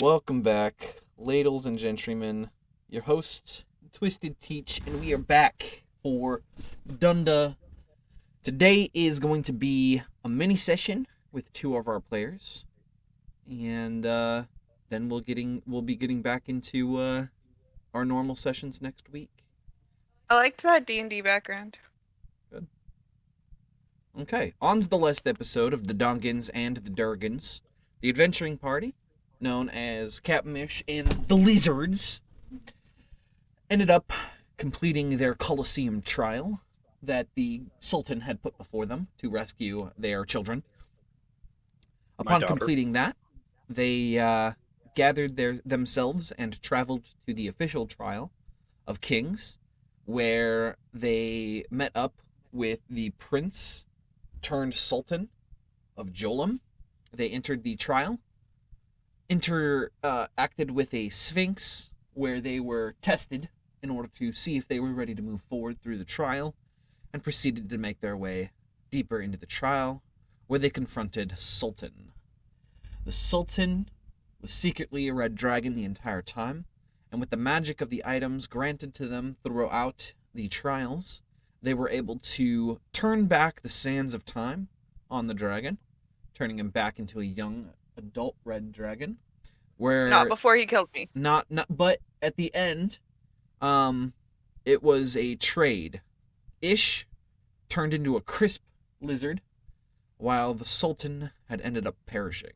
Welcome back, ladles and gentrymen. Your host, Twisted Teach, and we are back for Dunda. Today is going to be a mini session with two of our players, and then we'll be getting back into our normal sessions next week. I liked that D&D background. Good. Okay, on's the last episode of the Dongans and the Durgans, the adventuring party, known as Capmish and the Lizards, ended up completing their Colosseum trial that the Sultan had put before them to rescue their children. My Upon daughter. completing that, they gathered themselves and traveled to the official trial of kings, where they met up with the prince turned sultan of Jolam. They entered the trial, acted with a sphinx, where they were tested in order to see if they were ready to move forward through the trial, and proceeded to make their way deeper into the trial, where they confronted Sultan. The Sultan was secretly a red dragon the entire time, and with the magic of the items granted to them throughout the trials, they were able to turn back the sands of time on the dragon, turning him back into a young adult red dragon. Not Where before he killed me. not but at the end, um, it was a trade. Ish turned into a crisp lizard, while the Sultan had ended up perishing.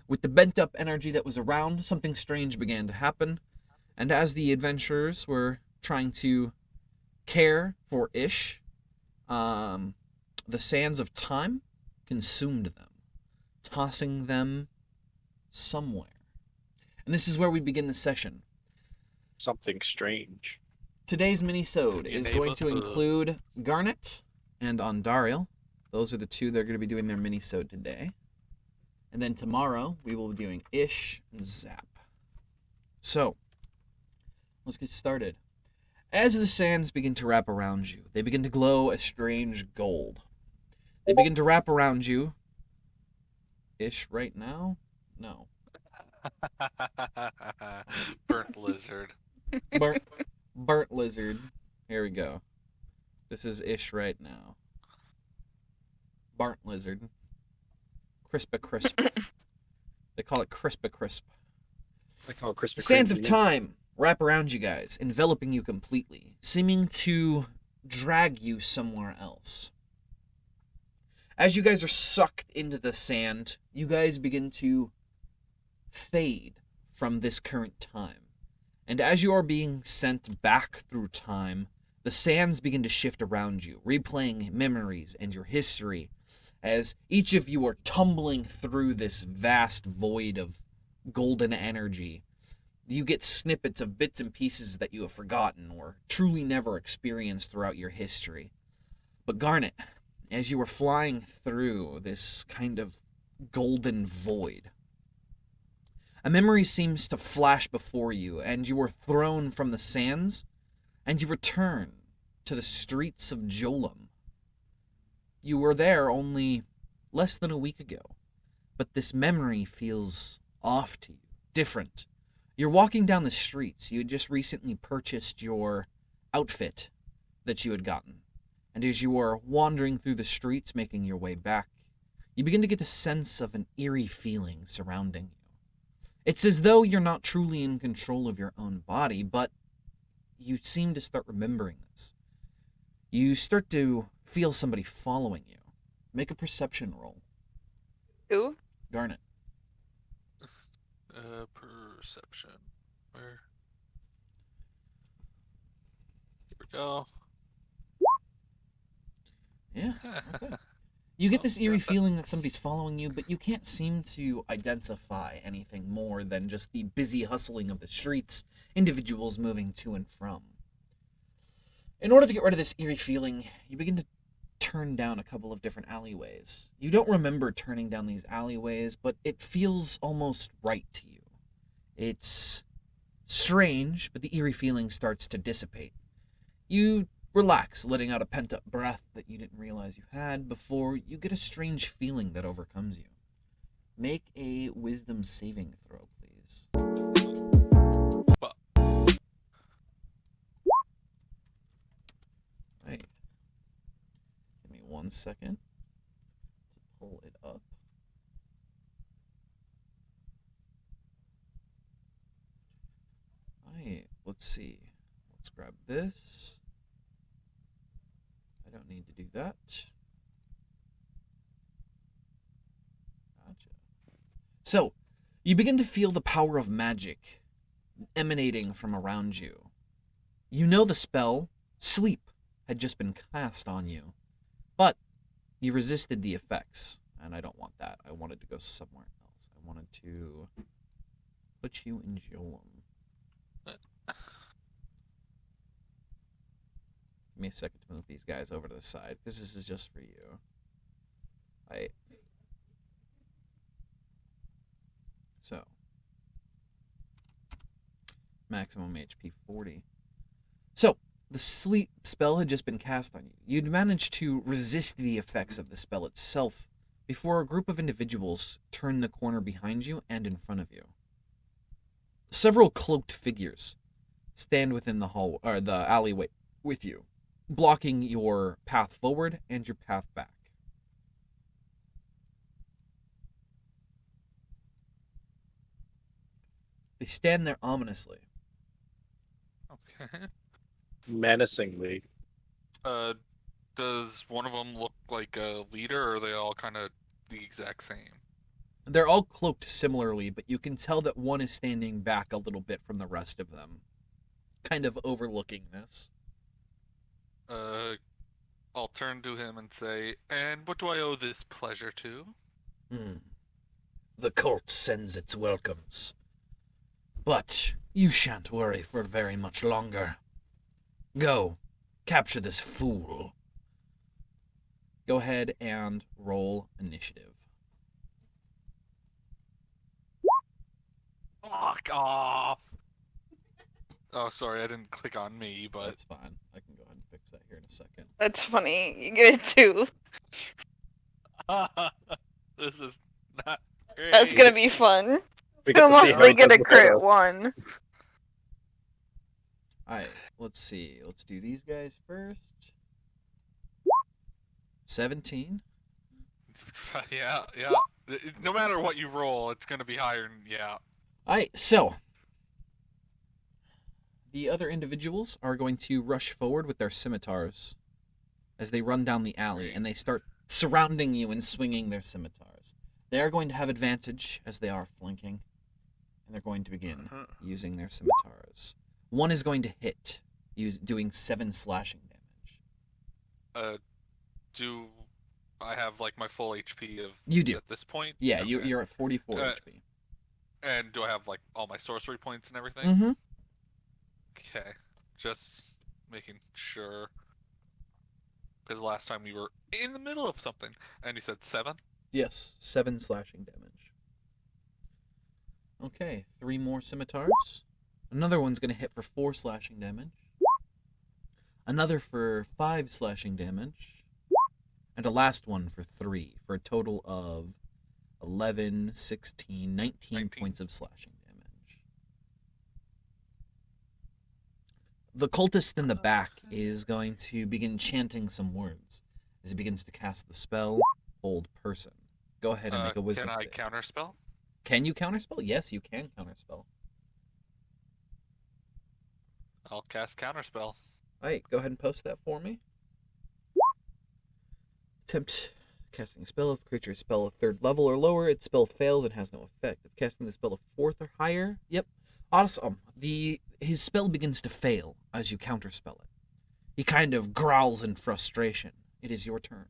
With the bent up energy that was around, something strange began to happen, and as the adventurers were trying to care for Ish, um, the sands of time consumed them, tossing them somewhere. And this is where we begin the session. Something strange. Today's minisode Your is going to neighborhood. include Garnet and Ondariel. Those are the two that are going to be doing their minisode today. And then tomorrow, we will be doing Ish and Zap. So, let's get started. As the sands begin to wrap around you, they begin to glow a strange gold. They begin to wrap around you. Ish right now? No. Burnt lizard. Burnt lizard. Here we go. This is Ish right now. Burnt lizard. Crispa crisp. They call it Crispa crisp. I call it Krispy The Kreme. sands of time wrap around you guys, enveloping you completely, seeming to drag you somewhere else. As you guys are sucked into the sand, you guys begin to fade from this current time. And as you are being sent back through time, the sands begin to shift around you, replaying memories and your history, as each of you are tumbling through this vast void of golden energy. You get snippets of bits and pieces that you have forgotten or truly never experienced throughout your history. But Garnet, as you were flying through this kind of golden void, a memory seems to flash before you, and you are thrown from the sands, and you return to the streets of Jolam. You were there only less than a week ago, but this memory feels off to you, different. You're walking down the streets. You had just recently purchased your outfit that you had gotten. And as you are wandering through the streets, making your way back, you begin to get a sense of an eerie feeling surrounding you. It's as though you're not truly in control of your own body, but you seem to start remembering this. You start to feel somebody following you. Make a perception roll. Who? Garnet. Perception. Where? Here we go. Yeah, okay. You get this eerie feeling that somebody's following you, but you can't seem to identify anything more than just the busy hustling of the streets, individuals moving to and from. In order to get rid of this eerie feeling, you begin to turn down a couple of different alleyways. You don't remember turning down these alleyways, but it feels almost right to you. It's strange, but the eerie feeling starts to dissipate. You relax, letting out a pent up breath that you didn't realize you had before you get a strange feeling that overcomes you. Make a wisdom saving throw, guys. But Right. Give me 1 second to pull it up. Right. Let's see. Let's grab this. I don't need to do that. Gotcha. So, you begin to feel the power of magic emanating from around you. You know the spell, Sleep, had just been cast on you, but you resisted the effects, and I don't want that. I wanted to go somewhere else. I wanted to put you in Jolum. Give me a second to move these guys over to the side, because this is just for you. So, maximum HP 40. So, the sleep spell had just been cast on you. You'd managed to resist the effects of the spell itself before a group of individuals turned the corner behind you and in front of you. Several cloaked figures stand within the hall or the alleyway with you, blocking your path forward and your path back. They stand there ominously. okay. Menacingly. Does one of them look like a leader, or are they all kind of the exact same? They're all cloaked similarly, but you can tell that one is standing back a little bit from the rest of them, kind of overlooking this. I'll turn to him and say, "And what do I owe this pleasure to?" The cult sends its welcomes. But you shan't worry for very much longer. Go, capture this fool. Go ahead and roll initiative. Fuck off! Oh, sorry, I didn't click on me, but That's fine. I can go ahead and fix that here in a second. That's funny. You get it too. this is not great. That's gonna be fun. We get to see Unless how they he get does a without crit us. one. Alright, let's see. Let's do these guys first. 17. yeah. No matter what you roll, it's gonna be higher. Yeah. Alright, so the other individuals are going to rush forward with their scimitars as they run down the alley, and they start surrounding you and swinging their scimitars. They are going to have advantage as they are flanking, and they're going to begin using their scimitars. One is going to hit, doing 7 slashing damage. Do I have like my full HP of You do. at this point? Yeah, Okay. you're at 44 HP. And do I have like all my sorcery points and everything? Mm-hmm. Okay, just making sure. Because last time we were in the middle of something, and you said 7. Yes, 7 slashing damage. Okay, 3 more scimitars. Another one's going to hit for 4 slashing damage. Another for 5 slashing damage. And a last one for 3, for a total of 11, 16, 19 points of slashing damage. The cultist in the back is going to begin chanting some words as he begins to cast the spell Hold Person. Go ahead and make a wisdom Can I save. counterspell? Can you counterspell? Yes, you can counterspell. I'll cast counterspell. Alright, go ahead and post that for me. Attempt casting a spell. If creature's spell of 3rd level or lower, its spell fails and has no effect. If casting the spell of 4th or higher, yep. Awesome. His spell begins to fail as you counterspell it. He kind of growls in frustration. It is your turn.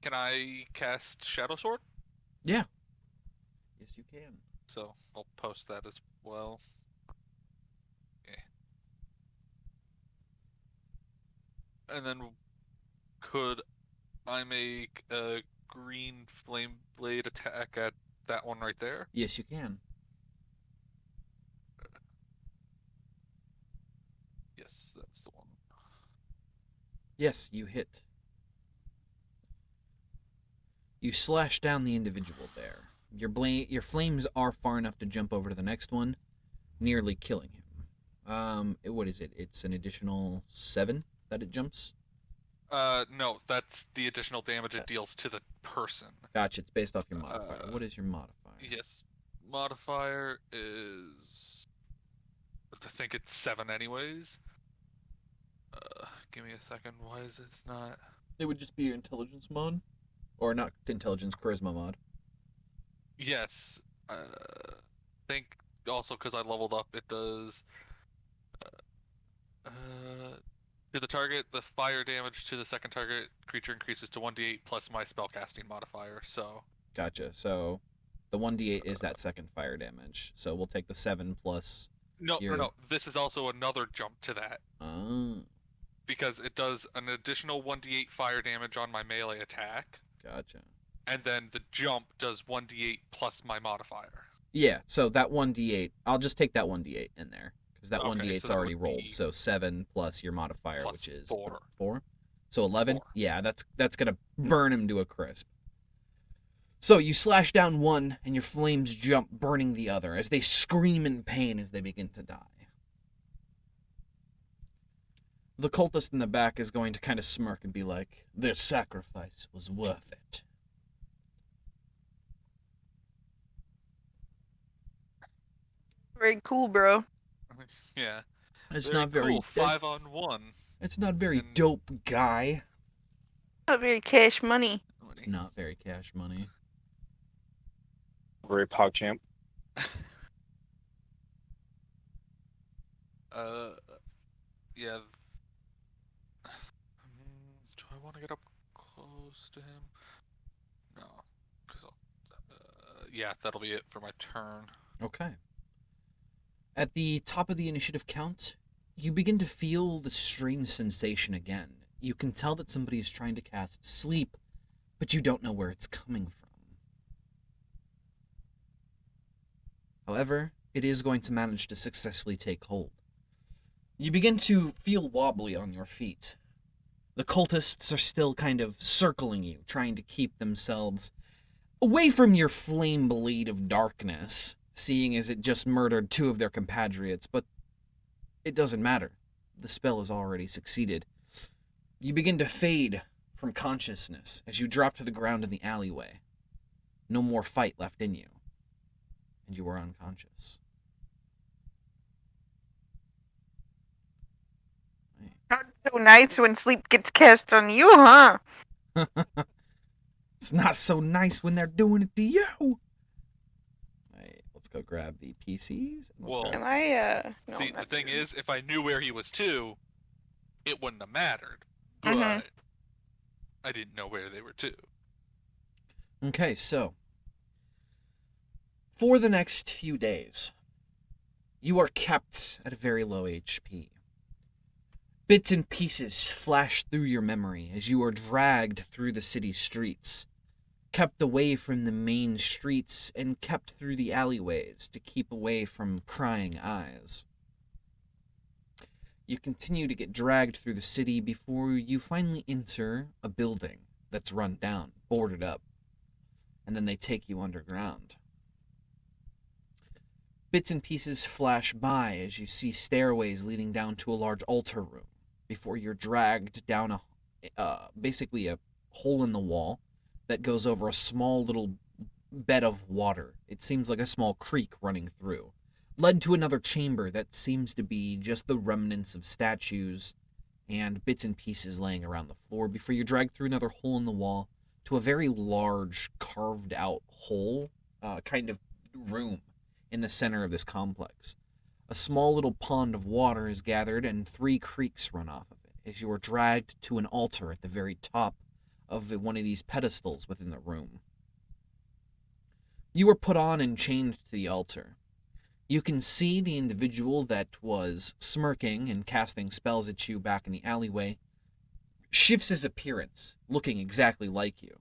Can I cast Shadow Sword? Yeah. Yes, you can. So I'll post that as well. And then could I make a green flame blade attack at that one right there? Yes, you can. Yes, that's the one. Yes, you hit. You slash down the individual there. Your flames are far enough to jump over to the next one, nearly killing him. What is it? It's an additional 7 that it jumps? No, that's the additional damage it deals to the person. Gotcha, it's based off your modifier. What is your modifier? Yes. Modifier is... I think it's 7 anyways. Give me a second. Why is this not... It would just be your intelligence mod? Or not intelligence, charisma mod. Yes. Think also because I leveled up, it does... to the target, the fire damage to the second target creature increases to 1d8 plus my spellcasting modifier, so... Gotcha, so the 1d8 is that second fire damage. So we'll take the 7 plus... No, this is also another jump to that. Oh. Because it does an additional 1d8 fire damage on my melee attack. Gotcha. And then the jump does 1d8 plus my modifier. Yeah, so that 1d8, I'll just take that 1d8 in there. Because that Okay, 1d8's so already rolled. So 7 plus your modifier, plus which is 4. 4? So 11? 4. Yeah, that's going to burn him to a crisp. So you slash down one, and your flames jump, burning the other, as they scream in pain as they begin to die. The cultist in the back is going to kind of smirk and be like, their sacrifice was worth it. Very cool, bro. Yeah. It's Very not very... cool. 5 on 1. It's not very And- dope, guy. Not very cash money. It's not very cash money. Very PogChamp. Yeah. Do I want to get up close to him? No. Cause yeah, that'll be it for my turn. Okay. At the top of the initiative count, you begin to feel the strange sensation again. You can tell that somebody is trying to cast sleep, but you don't know where it's coming from. However, it is going to manage to successfully take hold. You begin to feel wobbly on your feet. The cultists are still kind of circling you, trying to keep themselves away from your flame blade of darkness, seeing as it just murdered 2 of their compatriots, but it doesn't matter. The spell has already succeeded. You begin to fade from consciousness as you drop to the ground in the alleyway. No more fight left in you, and you are unconscious. Not so nice when sleep gets cast on you, huh? It's not so nice when they're doing it to you. Alright, let's go grab the PCs. And let's Well, grab- Am I, no, See, I'm the not thing here. is, if I knew where he was too, it wouldn't have mattered. But Mhm. I didn't know where they were too. Okay, so for the next few days, you are kept at a very low HP. Bits and pieces flash through your memory as you are dragged through the city streets, kept away from the main streets and kept through the alleyways to keep away from prying eyes. You continue to get dragged through the city before you finally enter a building that's run down, boarded up, and then they take you underground. Bits and pieces flash by as you see stairways leading down to a large altar room before you're dragged down basically a hole in the wall that goes over a small little bed of water. It seems like a small creek running through, led to another chamber that seems to be just the remnants of statues and bits and pieces laying around the floor before you're dragged through another hole in the wall to a very large carved out hole, kind of room in the center of this complex. A small little pond of water is gathered and 3 creeks run off of it as you are dragged to an altar at the very top of one of these pedestals within the room. You are put on and chained to the altar. You can see the individual that was smirking and casting spells at you back in the alleyway shifts his appearance, looking exactly like you.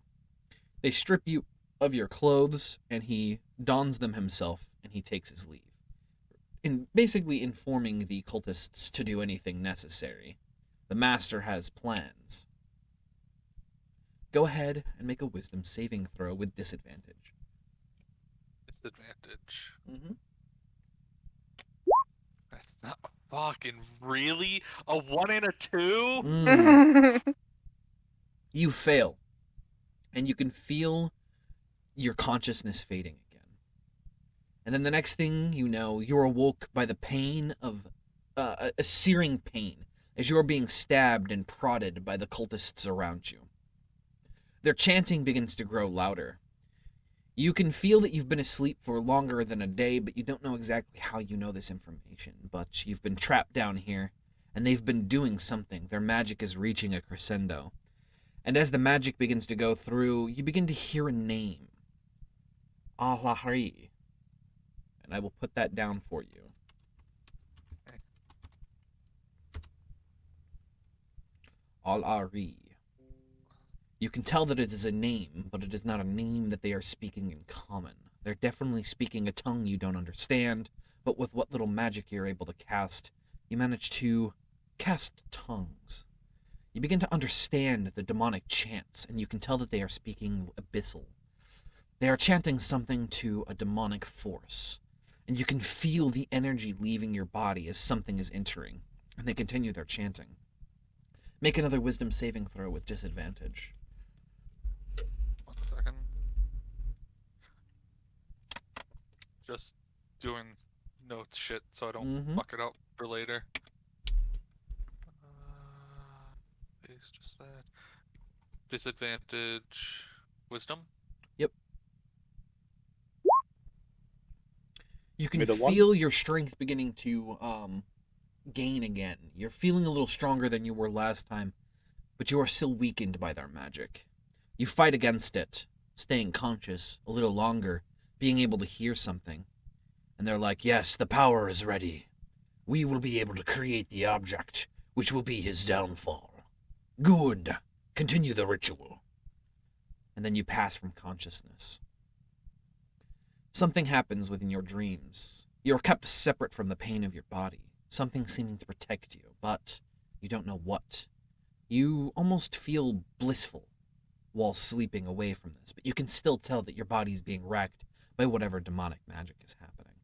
They strip you of your clothes, and he dons them himself, and he takes his leave. basically informing the cultists to do anything necessary. The master has plans. Go ahead and make a wisdom saving throw with disadvantage. Disadvantage. Mm-hmm. That's not fucking really a 1 and a 2. You fail, and you can feel your consciousness fading again. And then the next thing you know, you're awoke by the pain of a searing pain as you're being stabbed and prodded by the cultists around you. Their chanting begins to grow louder. You can feel that you've been asleep for longer than a day, but you don't know exactly how you know this information. But you've been trapped down here, and they've been doing something. Their magic is reaching a crescendo. And as the magic begins to go through, you begin to hear a name. Alahri. And I will put that down for you. Al-Ari. You can tell that it is a name, but it is not a name that they are speaking in common. They're definitely speaking a tongue you don't understand, but with what little magic you're able to cast, you manage to cast tongues. You begin to understand the demonic chants, and you can tell that they are speaking abyssal. They are chanting something to a demonic force, and you can feel the energy leaving your body as something is entering, and they continue their chanting. Make another wisdom saving throw with disadvantage. 1 second. Just doing notes shit so I don't fuck it up for later. It's just that. Disadvantage. Wisdom? Yep. You can Made a one? feel your strength beginning to gain again. You're feeling a little stronger than you were last time, but you are still weakened by their magic. You fight against it, staying conscious a little longer, being able to hear something. And they're like, yes, the power is ready. We will be able to create the object, which will be his downfall. Good. Continue the ritual. And then you pass from consciousness. Something happens within your dreams. You're kept separate from the pain of your body, something seeming to protect you, but you don't know what. You almost feel blissful while sleeping away from this, but you can still tell that your body's being racked by whatever demonic magic is happening.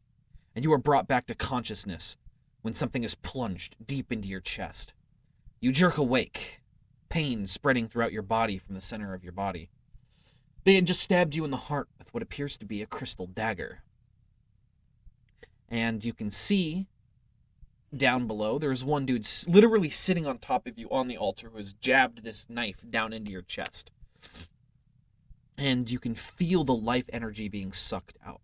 And you are brought back to consciousness when something is plunged deep into your chest. You jerk awake, pain spreading throughout your body from the center of your body. They had just stabbed you in the heart with what appears to be a crystal dagger. And you can see down below, there's one dude literally sitting on top of you on the altar who has jabbed this knife down into your chest. And you can feel the life energy being sucked out.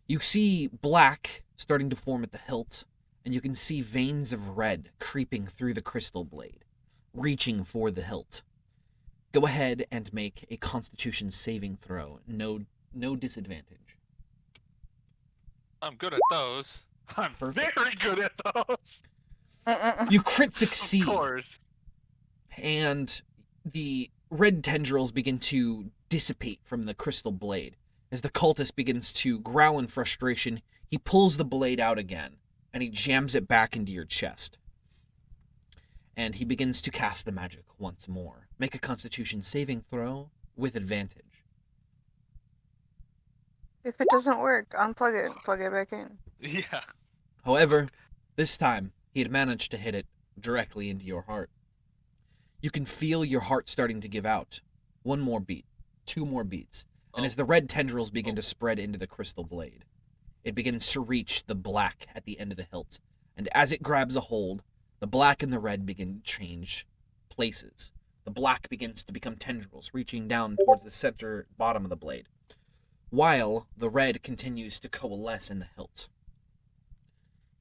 You see black starting to form at the hilt, and you can see veins of red creeping through the crystal blade, reaching for the hilt. Go ahead and make a Constitution saving throw. No disadvantage. I'm good at those. I'm Perfect. very good at those. You crit succeed. Of course. And the red tendrils begin to dissipate from the crystal blade. As the cultist begins to growl in frustration, he pulls the blade out again, and he jams it back into your chest. And he begins to cast the magic once more. Make a Constitution saving throw with advantage. If it doesn't work, unplug it and plug it back in. Yeah. However, this time, he had managed to hit it directly into your heart. You can feel your heart starting to give out. One more beat, 2 more beats, and as the red tendrils begin to spread into the crystal blade, it begins to reach the black at the end of the hilt, and as it grabs a hold, the black and the red begin to change places. The black begins to become tendrils, reaching down towards the center bottom of the blade, while the red continues to coalesce in the hilt.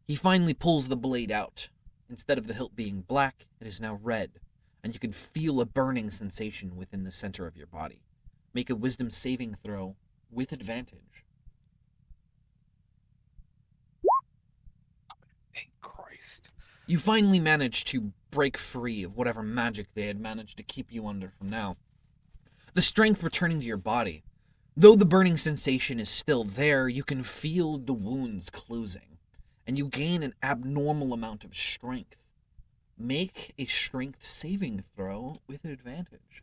He finally pulls the blade out. Instead of the hilt being black, it is now red, and you can feel a burning sensation within the center of your body. Make a wisdom saving throw with advantage. Thank Christ. You finally manage to break free of whatever magic they had managed to keep you under from now. The strength returning to your body. Though the burning sensation is still there, you can feel the wounds closing. And and you gain an abnormal amount of strength. Make a strength saving throw with advantage.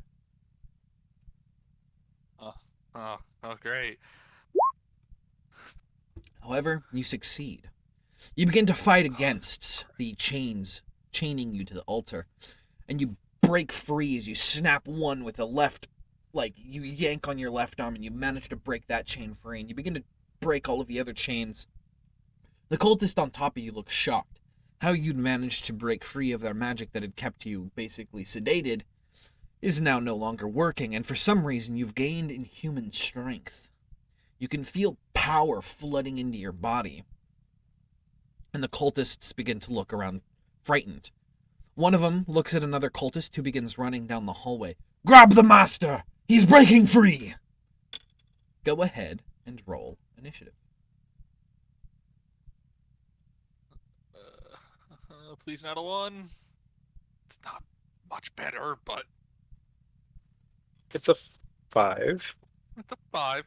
Oh, great. However, you succeed. You begin to fight against the chains chaining you to the altar, and you break free as you snap one with the left, like you yank on your left arm and you manage to break that chain free, and you begin to break all of the other chains. The cultist on top of you looks shocked. How you'd managed to break free of their magic that had kept you basically sedated is now no longer working, and for some reason you've gained inhuman strength. You can feel power flooding into your body. And the cultists begin to look around, frightened. One of them looks at another cultist who begins running down the hallway. Grab the master! He's breaking free! Go ahead and roll initiative. Please not a 1. It's not much better, but It's a 5. it's a 5.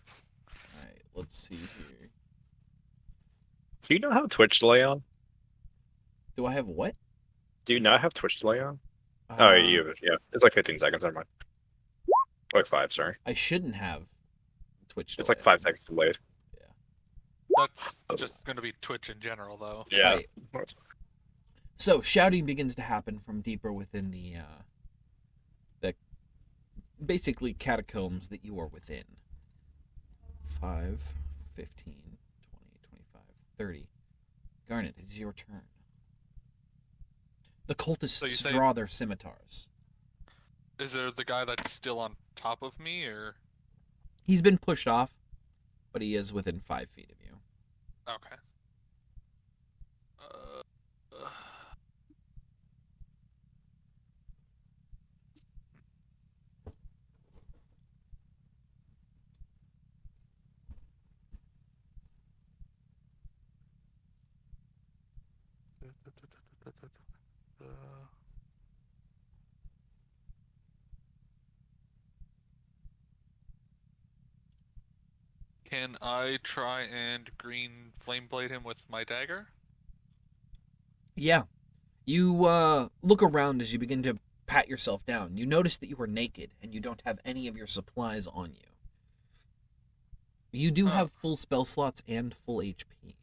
Alright, let's see here. Do you not have Twitch delay on? Do I have what? Do you not have Twitch delay on? Oh, you, yeah. It's like 15 seconds, never mind. Like 5, sorry. I shouldn't have Twitch. It's like 5 seconds delayed. That's just going to be Twitch in general, though. Yeah. Right. So, shouting begins to happen from deeper within the basically catacombs that you are within. 5, 15, 20, 25, 30. Garnet, it is your turn. The cultists So you say- draw their scimitars. Is there the guy that's still on top of me, or? He's been pushed off, but he is within 5 feet of you. Okay. Can I try and green flame blade him with my dagger? Yeah. You look around as you begin to pat yourself down. You notice that you are naked and you don't have any of your supplies on you. You do have full spell slots and full HP.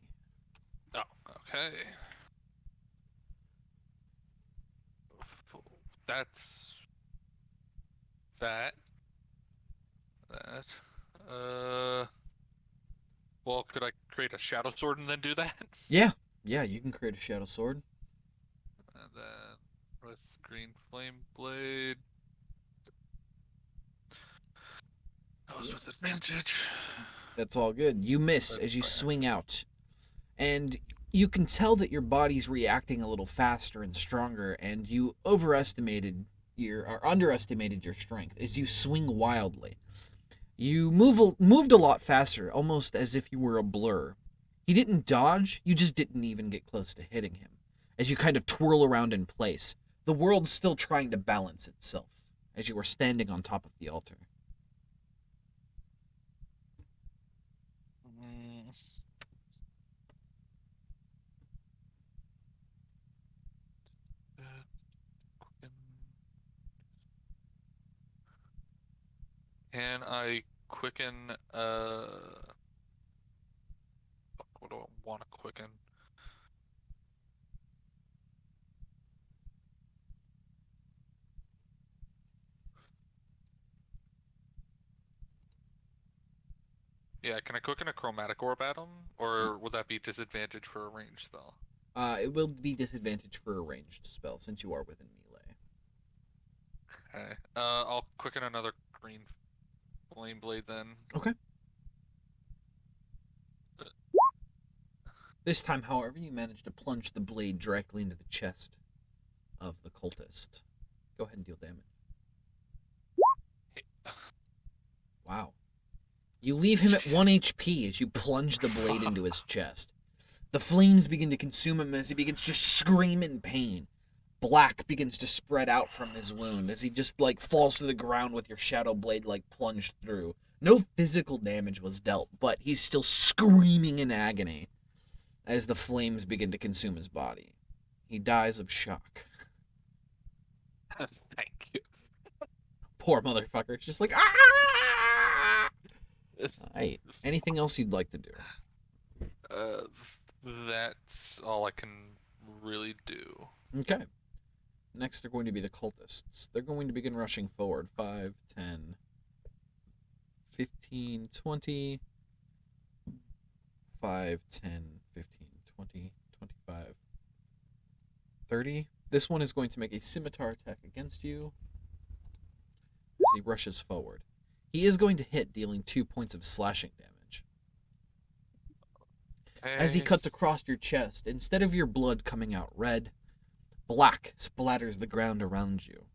Oh, okay. That's that. Well, could I create a shadow sword and then do that? Yeah, you can create a shadow sword. And then with green flame blade. That was with advantage. That's all good. You miss That's as you fine. swing out. And you can tell that your body's reacting a little faster and stronger, and you underestimated your strength as you swing wildly. You moved a lot faster, almost as if you were a blur. He didn't dodge, you just didn't even get close to hitting him. As you kind of twirl around in place, the world's still trying to balance itself as you are standing on top of the altar. Can I quicken, what do I want to quicken? Yeah, can I quicken a chromatic orb at him? Or would that be disadvantage for a ranged spell? It will be disadvantage for a ranged spell since you are within melee. Okay. I'll quicken another green flame blade then. Okay. This time, however, you manage to plunge the blade directly into the chest of the cultist. Go ahead and deal damage. Wow. You leave him at 1 HP as you plunge the blade into his chest. The flames begin to consume him as he begins to scream in pain. Black begins to spread out from his wound as he just, falls to the ground with your shadow blade, plunged through. No physical damage was dealt, but he's still screaming in agony as the flames begin to consume his body. He dies of shock. Thank you. Poor motherfucker. It's just like, ah! Alright. Anything else you'd like to do? Uh, that's all I can really do. Okay. Next are going to be the cultists. They're going to begin rushing forward. 5, 10, 15, 20. 5, 10, 15, 20, 25, 30. This one is going to make a scimitar attack against you as he rushes forward. He is going to hit, dealing 2 points of slashing damage. As he cuts across your chest, instead of your blood coming out red, black splatters the ground around you.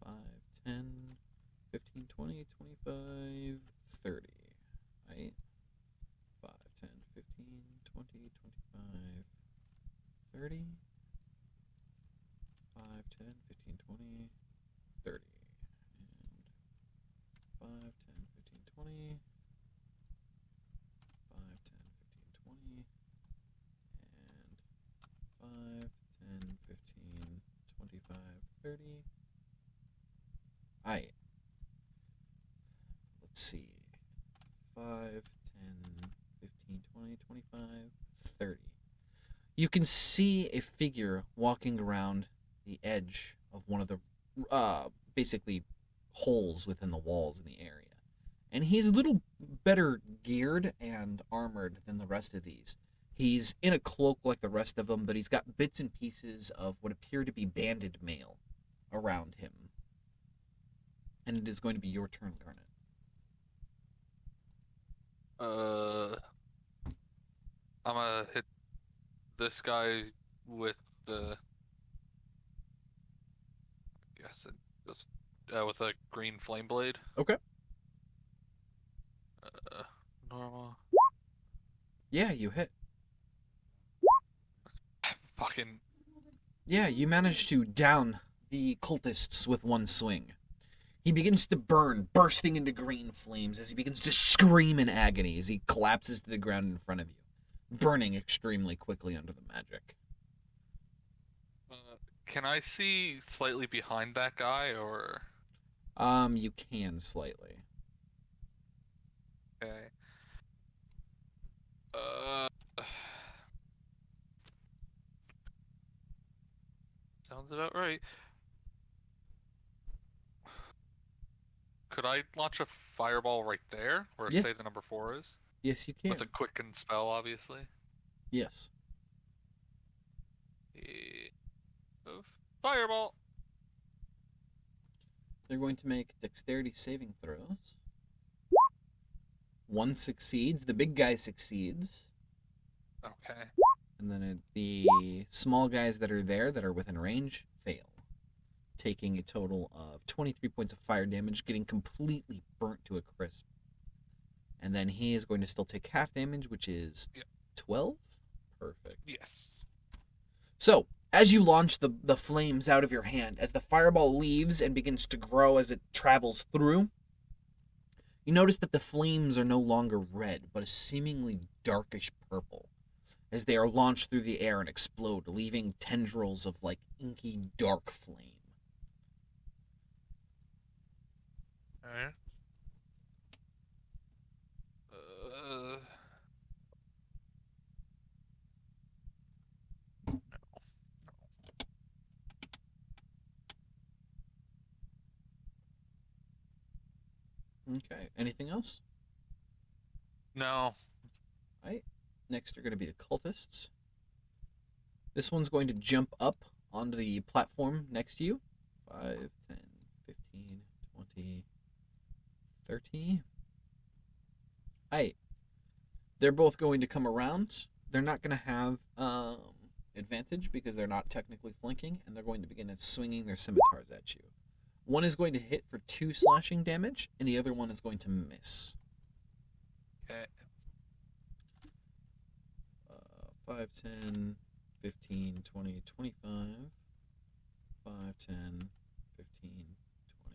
5, 10, 15, 20, 25, 30. Right? 5, 10, 15, 20, 25, 30. 5, 10, 15, 20, 30. And 5, 10, 15, 20. 5, 10, 15, 20. And 5, 10, 15, 25, 30. Alright. Let's see. 5, 10, 15, 20, 25, 30. You can see a figure walking around the edge of one of the basically holes within the walls in the area. And he's a little better geared and armored than the rest of these. He's in a cloak like the rest of them, but he's got bits and pieces of what appear to be banded mail around him. And it is going to be your turn, Garnet. I'm gonna hit this guy with the. I guess it just with a green flame blade. Okay. Normal. Yeah, you hit. Fucking. Yeah, you managed to down the cultists with one swing. He begins to burn, bursting into green flames as he begins to scream in agony as he collapses to the ground in front of you, burning extremely quickly under the magic. Can I see slightly behind that guy, or? You can slightly. Okay. Sounds about right. Could I launch a fireball right there, where Yes. say the number 4 is? Yes, you can. With a quicken spell, obviously. Yes. Fireball. They're going to make dexterity saving throws. One succeeds. The big guy succeeds. Okay. And then the small guys that are there that are within range fail, taking a total of 23 points of fire damage, getting completely burnt to a crisp. And then he is going to still take half damage, which is 12? Perfect. Yes. So, as you launch the flames out of your hand, as the fireball leaves and begins to grow as it travels through, you notice that the flames are no longer red, but a seemingly darkish purple, as they are launched through the air and explode, leaving tendrils of, like, inky dark flame. Alright. Okay, anything else? No. Alright, next are going to be the cultists. This one's going to jump up onto the platform next to you. 5, 10, 15, 20, 30. Alright. They're both going to come around. They're not going to have advantage because they're not technically flanking, and they're going to begin swinging their scimitars at you. One is going to hit for 2 slashing damage, and the other one is going to miss. Okay. 5, 10, 15, 20, 25. 5, 10, 15,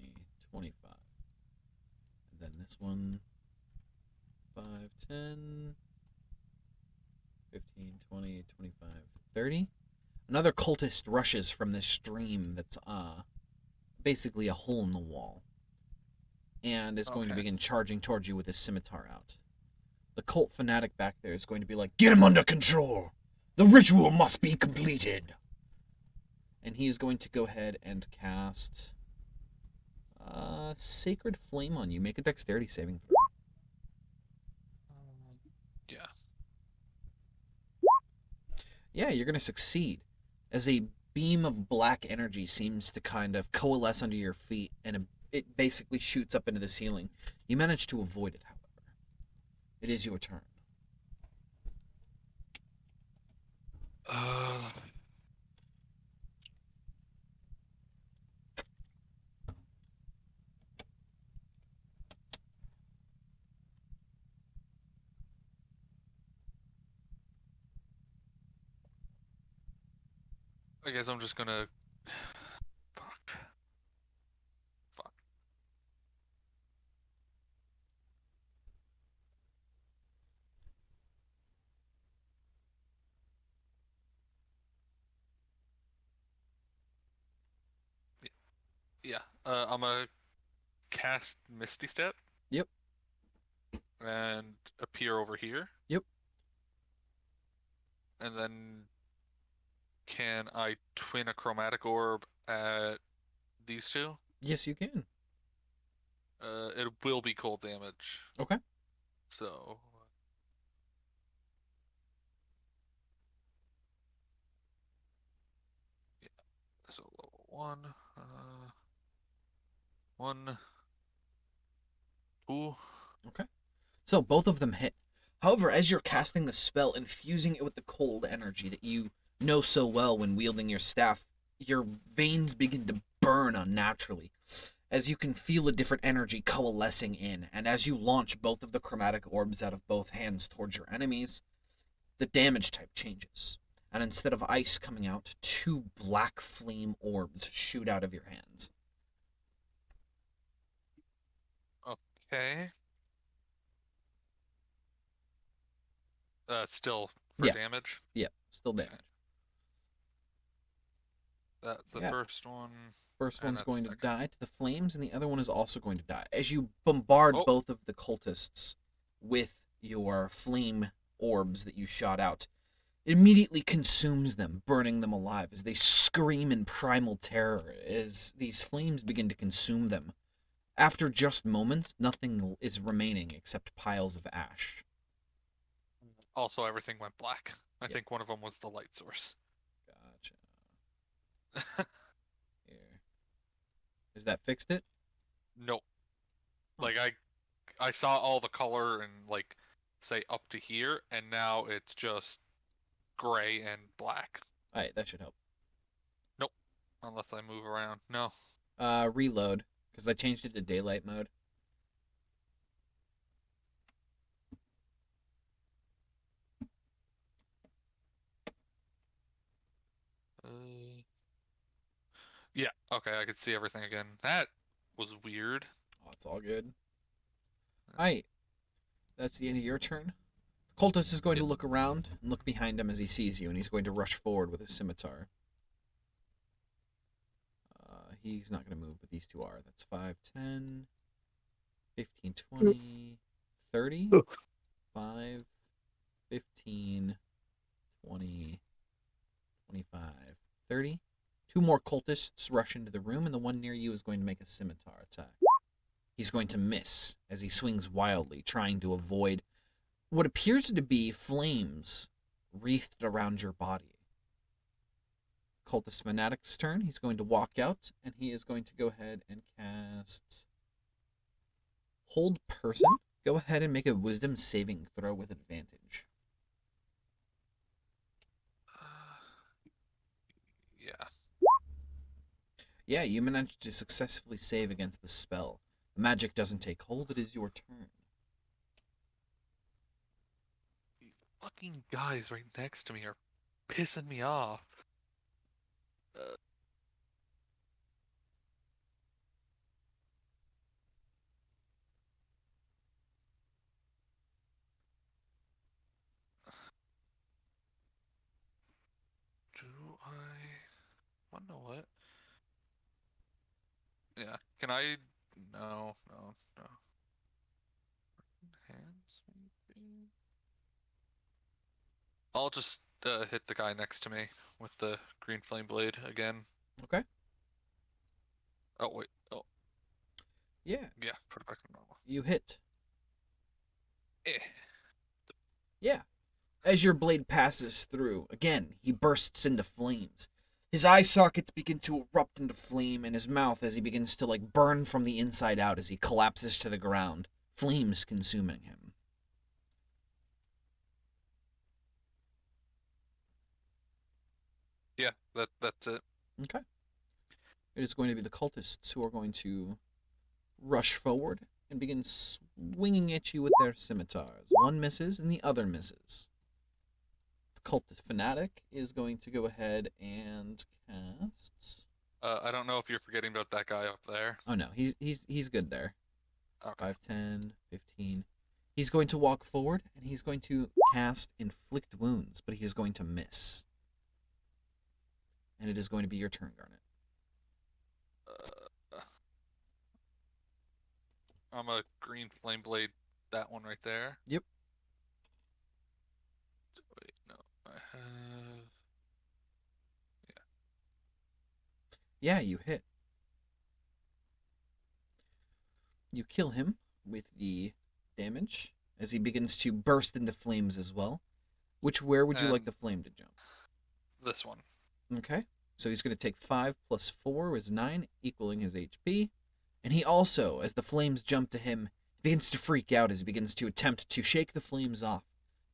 20, 25. And then this one. 5, 10, 15, 20, 25, 30. Another cultist rushes from this stream that's basically a hole in the wall, and is going to Okay. begin charging towards you with his scimitar out. The cult fanatic back there is going to be like, "Get him under control! The ritual must be completed!" And he is going to go ahead and cast Sacred Flame on you. Make a dexterity saving throw. Yeah. Yeah, you're going to succeed. As a beam of black energy seems to kind of coalesce under your feet, and it basically shoots up into the ceiling. You manage to avoid it, however. It is your turn. I guess I'm just gonna. Fuck. Fuck. Yeah. I'm gonna cast Misty Step. Yep. And appear over here. Yep. And then can I twin a chromatic orb at these two? Yes, you can. It will be cold damage. Okay. So. Yeah. So level 1. 1. 2. Okay. So both of them hit. However, as you're casting the spell, infusing it with the cold energy that you know so well when wielding your staff, your veins begin to burn unnaturally, as you can feel a different energy coalescing in, and as you launch both of the chromatic orbs out of both hands towards your enemies, the damage type changes. And instead of ice coming out, 2 black flame orbs shoot out of your hands. Okay. Still for Yeah. damage. Yep, still damage. That's the Yeah. first one. First And one's that's going to second. die to the flames, and the other one is also going to die. As you bombard both of the cultists with your flame orbs that you shot out, it immediately consumes them, burning them alive as they scream in primal terror as these flames begin to consume them. After just moments, nothing is remaining except piles of ash. Also, everything went black. I Yep. think one of them was the light source. Gotcha. Here. Is that fixed it? Nope. Like I saw all the color and like say up to here, and now it's just gray and black. Alright, that should help. Nope. Unless I move around. No. Reload, because I changed it to daylight mode. Yeah. Okay, I could see everything again. That was weird. Oh, it's all good. Alright. That's the end of your turn. The cultist is going to look around and look behind him as he sees you, and he's going to rush forward with his scimitar. He's not going to move, but these two are. That's 5, 10, 15, 20, 30, 5, 15, 20, 25, 30. 2 more cultists rush into the room, and the one near you is going to make a scimitar attack. He's going to miss as he swings wildly, trying to avoid what appears to be flames wreathed around your body. Cultist Fanatic's turn. He's going to walk out, and he is going to go ahead and cast Hold Person. Go ahead and make a Wisdom saving throw with advantage. Yeah. Yeah, you managed to successfully save against the spell. The magic doesn't take hold. It is your turn. These fucking guys right next to me are pissing me off. Wonder what? Yeah. Can I? No. Hands, maybe? I'll just hit the guy next to me with the green flame blade again. Okay. Oh wait. Oh Yeah, yeah. Put it back to normal. you hit. Eh. Yeah. As your blade passes through, again, he bursts into flames. His eye sockets begin to erupt into flame, and his mouth as he begins to burn from the inside out as he collapses to the ground, flames consuming him. Yeah. That's it. Okay. It is going to be the cultists who are going to rush forward and begin swinging at you with their scimitars. One misses and the other misses. The cultist fanatic is going to go ahead and cast. I don't know if you're forgetting about that guy up there. Oh no, he's good there. Okay. 5, 10, 15. He's going to walk forward and he's going to cast Inflict Wounds, but he is going to miss. And it is going to be your turn, Garnet. I'm a green flame blade. That one right there. Yep. Wait, no, I have. Yeah, you hit. You kill him with the damage as he begins to burst into flames as well. Where would you like the flame to jump? This one. Okay. So he's going to take 5 plus 4 is 9, equaling his HP. And he also, as the flames jump to him, begins to freak out as he begins to attempt to shake the flames off.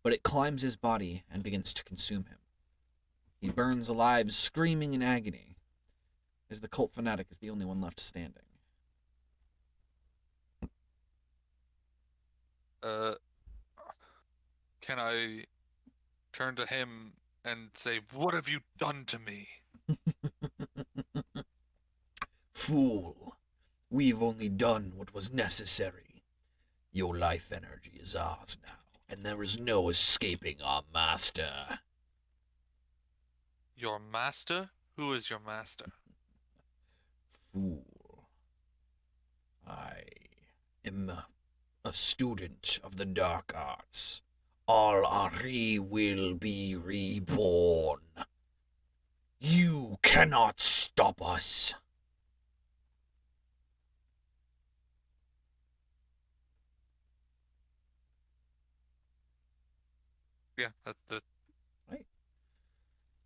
But it climbs his body and begins to consume him. He burns alive, screaming in agony, as the cult fanatic is the only one left standing. Can I turn to him and say, "What have you done to me?" Fool, we've only done what was necessary. Your life energy is ours now, and there is no escaping our master. Your master? Who is your master? Fool, I am a student of the dark arts. All Ari will be reborn. You cannot stop us. Yeah, that's Right.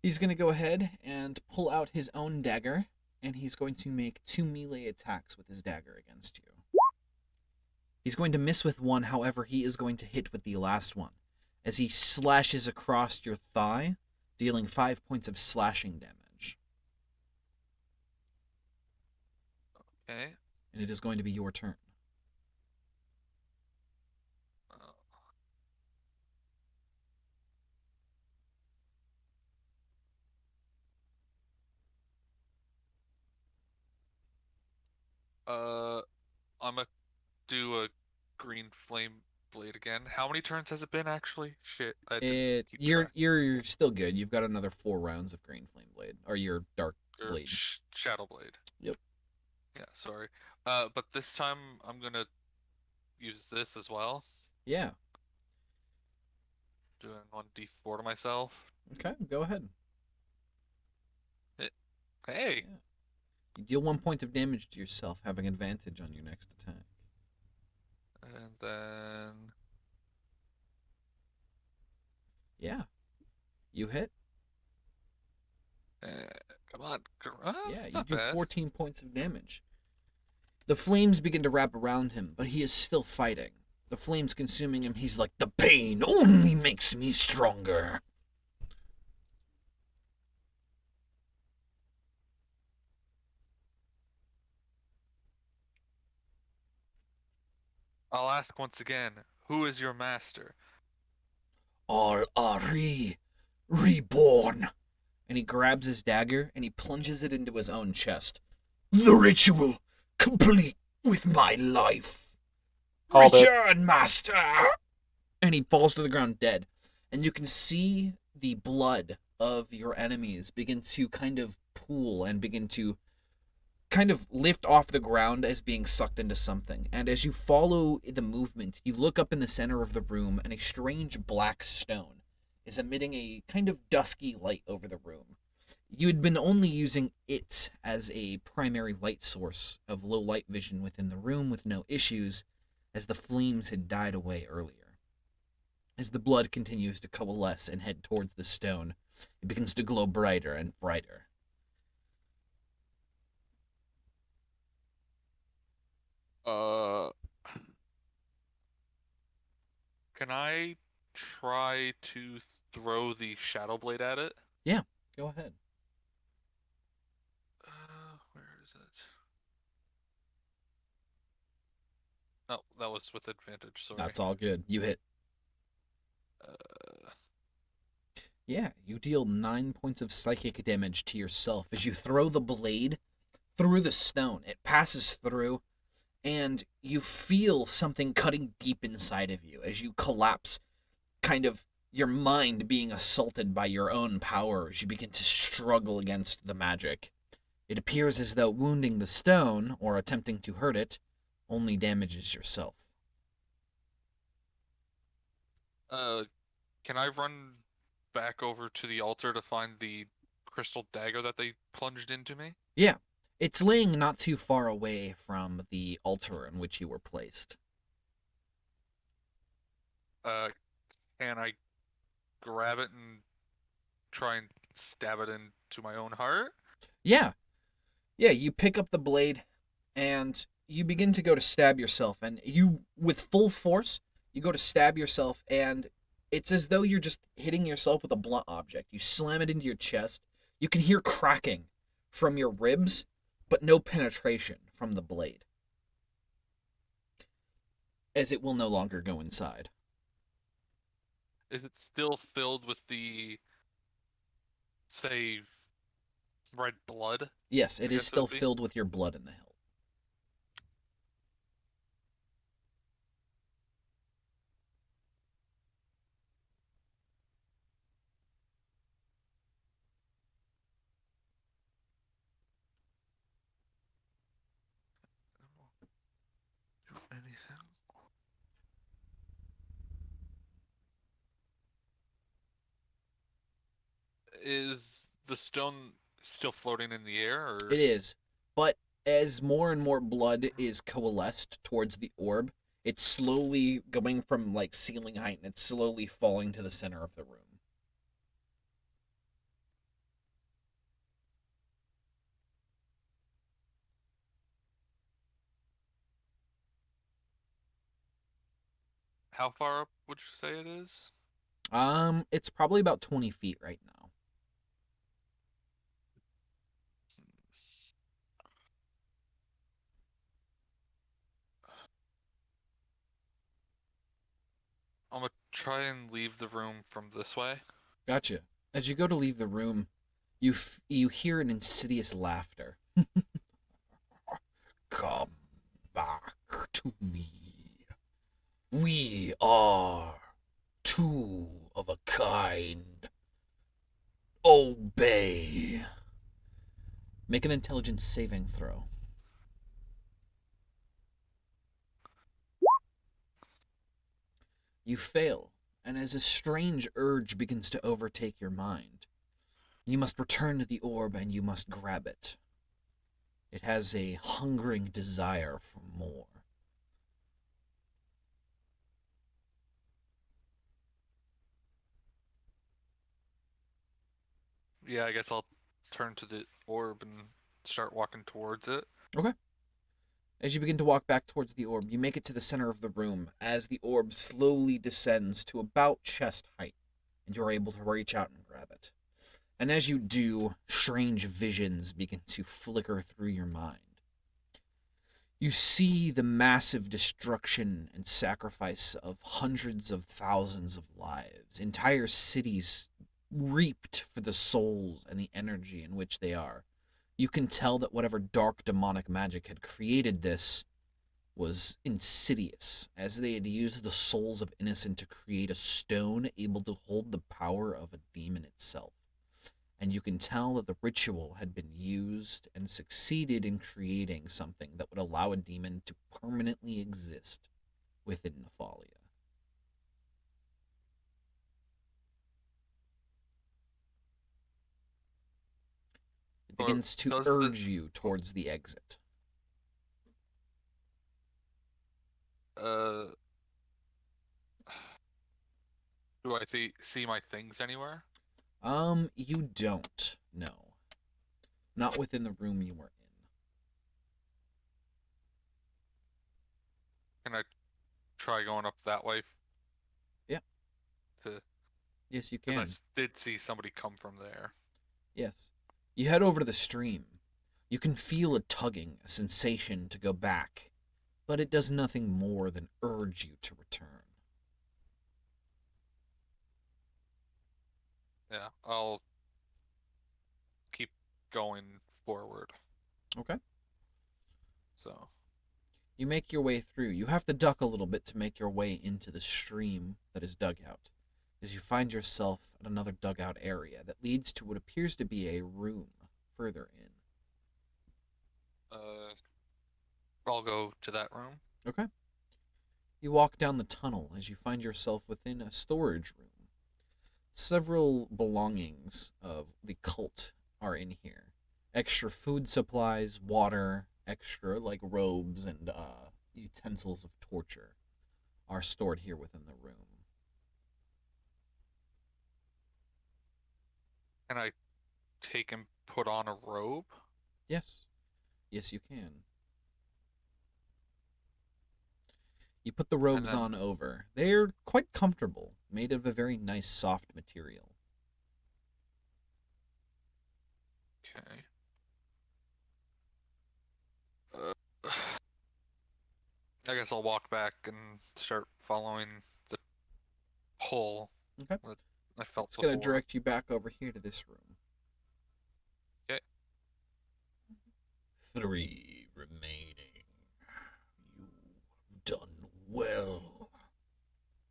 He's going to go ahead and pull out his own dagger, and he's going to make 2 melee attacks with his dagger against you. He's going to miss with one, however, he is going to hit with the last one, as he slashes across your thigh, dealing 5 points of slashing damage. okay. And it is going to be your turn. I'm gonna do a green flame blade again. How many turns has it been actually? Shit, I had to keep track. You're still good. You've got another 4 rounds of green flame blade, or your dark Or blade. shadow blade. Yep. Yeah, sorry. But this time I'm gonna use this as well. Yeah. Doing 1d4 to myself. Okay, go ahead. Hey. Yeah. You deal 1 point of damage to yourself, having advantage on your next attack. And then. Yeah. You hit. Come on. Yeah, It's you not do bad. 14 points of damage. The flames begin to wrap around him, but he is still fighting. The flames consuming him, he's like, the pain only makes me stronger. I'll ask once again, who is your master? All are reborn. And he grabs his dagger and he plunges it into his own chest. The ritual complete with my life. Called it. Return, master! And he falls to the ground dead. And you can see the blood of your enemies begin to kind of pool and begin to kind of lift off the ground as being sucked into something. And as you follow the movement, you look up in the center of the room, and a strange black stone is emitting a kind of dusky light over the room. You had been only using it as a primary light source of low light vision within the room with no issues, as the flames had died away earlier. As the blood continues to coalesce and head towards the stone, it begins to glow brighter and brighter. Can I try to throw the Shadow Blade at it? Yeah, go ahead. Where is it? Oh, that was with advantage, sorry. That's all good. You hit. Yeah, you deal 9 points of psychic damage to yourself as you throw the blade through the stone. It passes through, and you feel something cutting deep inside of you as you collapse, kind of your mind being assaulted by your own power as you begin to struggle against the magic. It appears as though wounding the stone, or attempting to hurt it, only damages yourself. Can I run back over to the altar to find the crystal dagger that they plunged into me? Yeah, it's laying not too far away from the altar in which you were placed. Can I grab it and try and stab it into my own heart? Yeah, you pick up the blade, and you begin to go to stab yourself, and you, with full force, you go to stab yourself, and it's as though you're just hitting yourself with a blunt object. You slam it into your chest. You can hear cracking from your ribs, but no penetration from the blade, as it will no longer go inside. Is it still filled with the, say, red blood? Yes, it is guess it still would be. filled with your blood in the hilt. Do anything? Is the stone still floating in the air, or It is, but as more and more blood is coalesced towards the orb, it's slowly going from like ceiling height, and it's slowly falling to the center of the room. how far up would you say it is? It's probably about 20 feet right now. I'm gonna try and leave the room from this way. Gotcha. As you go to leave the room, you hear an insidious laughter. Come back to me. We are two of a kind. Obey. Make an intelligence saving throw. You fail, and as a strange urge begins to overtake your mind, you must return to the orb and you must grab it. It has a hungering desire for more. Yeah, I guess I'll turn to the orb and start walking towards it. Okay. As you begin to walk back towards the orb, you make it to the center of the room as the orb slowly descends to about chest height, and you're able to reach out and grab it. And as you do, strange visions begin to flicker through your mind. You see the massive destruction and sacrifice of hundreds of thousands of lives, entire cities reaped for the souls and the energy in which they are. You can tell that whatever dark demonic magic had created this was insidious, as they had used the souls of innocent to create a stone able to hold the power of a demon itself. and you can tell that the ritual had been used and succeeded in creating something that would allow a demon to permanently exist within Nephallia. It Or begins to does urge you towards the exit. do I see my things anywhere? You don't. No. Not within the room you were in. Can I try going up that way? Yeah. To Yes, you because I can. did see somebody come from there. Yes. You head over to the stream. You can feel a tugging, a sensation to go back, but it does nothing more than urge you to return. Yeah, I'll keep going forward. Okay. So You make your way through. You have to duck a little bit to make your way into the stream that is dug out, as you find yourself at another dugout area that leads to what appears to be a room further in. I'll go to that room. Okay. You walk down the tunnel as you find yourself within a storage room. Several belongings of the cult are in here. Extra food supplies, water, extra like robes and utensils of torture are stored here within the room. Can I take and put on a robe? Yes. Yes, you can. You put the robes on over. They're quite comfortable, made of a very nice soft material. Okay. I guess I'll walk back and start following the hole Okay. that I felt It's before. going to direct you back over here to this room. Okay. 3 remaining. You've done well,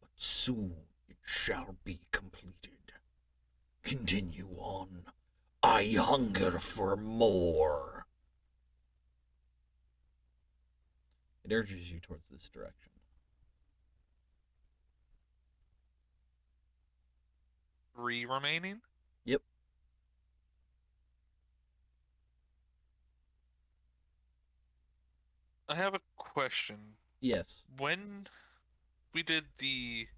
but soon it shall be completed. Continue on. I hunger for more. It urges you towards this direction. 3 remaining? Yep. I have a question. Yes. When we did the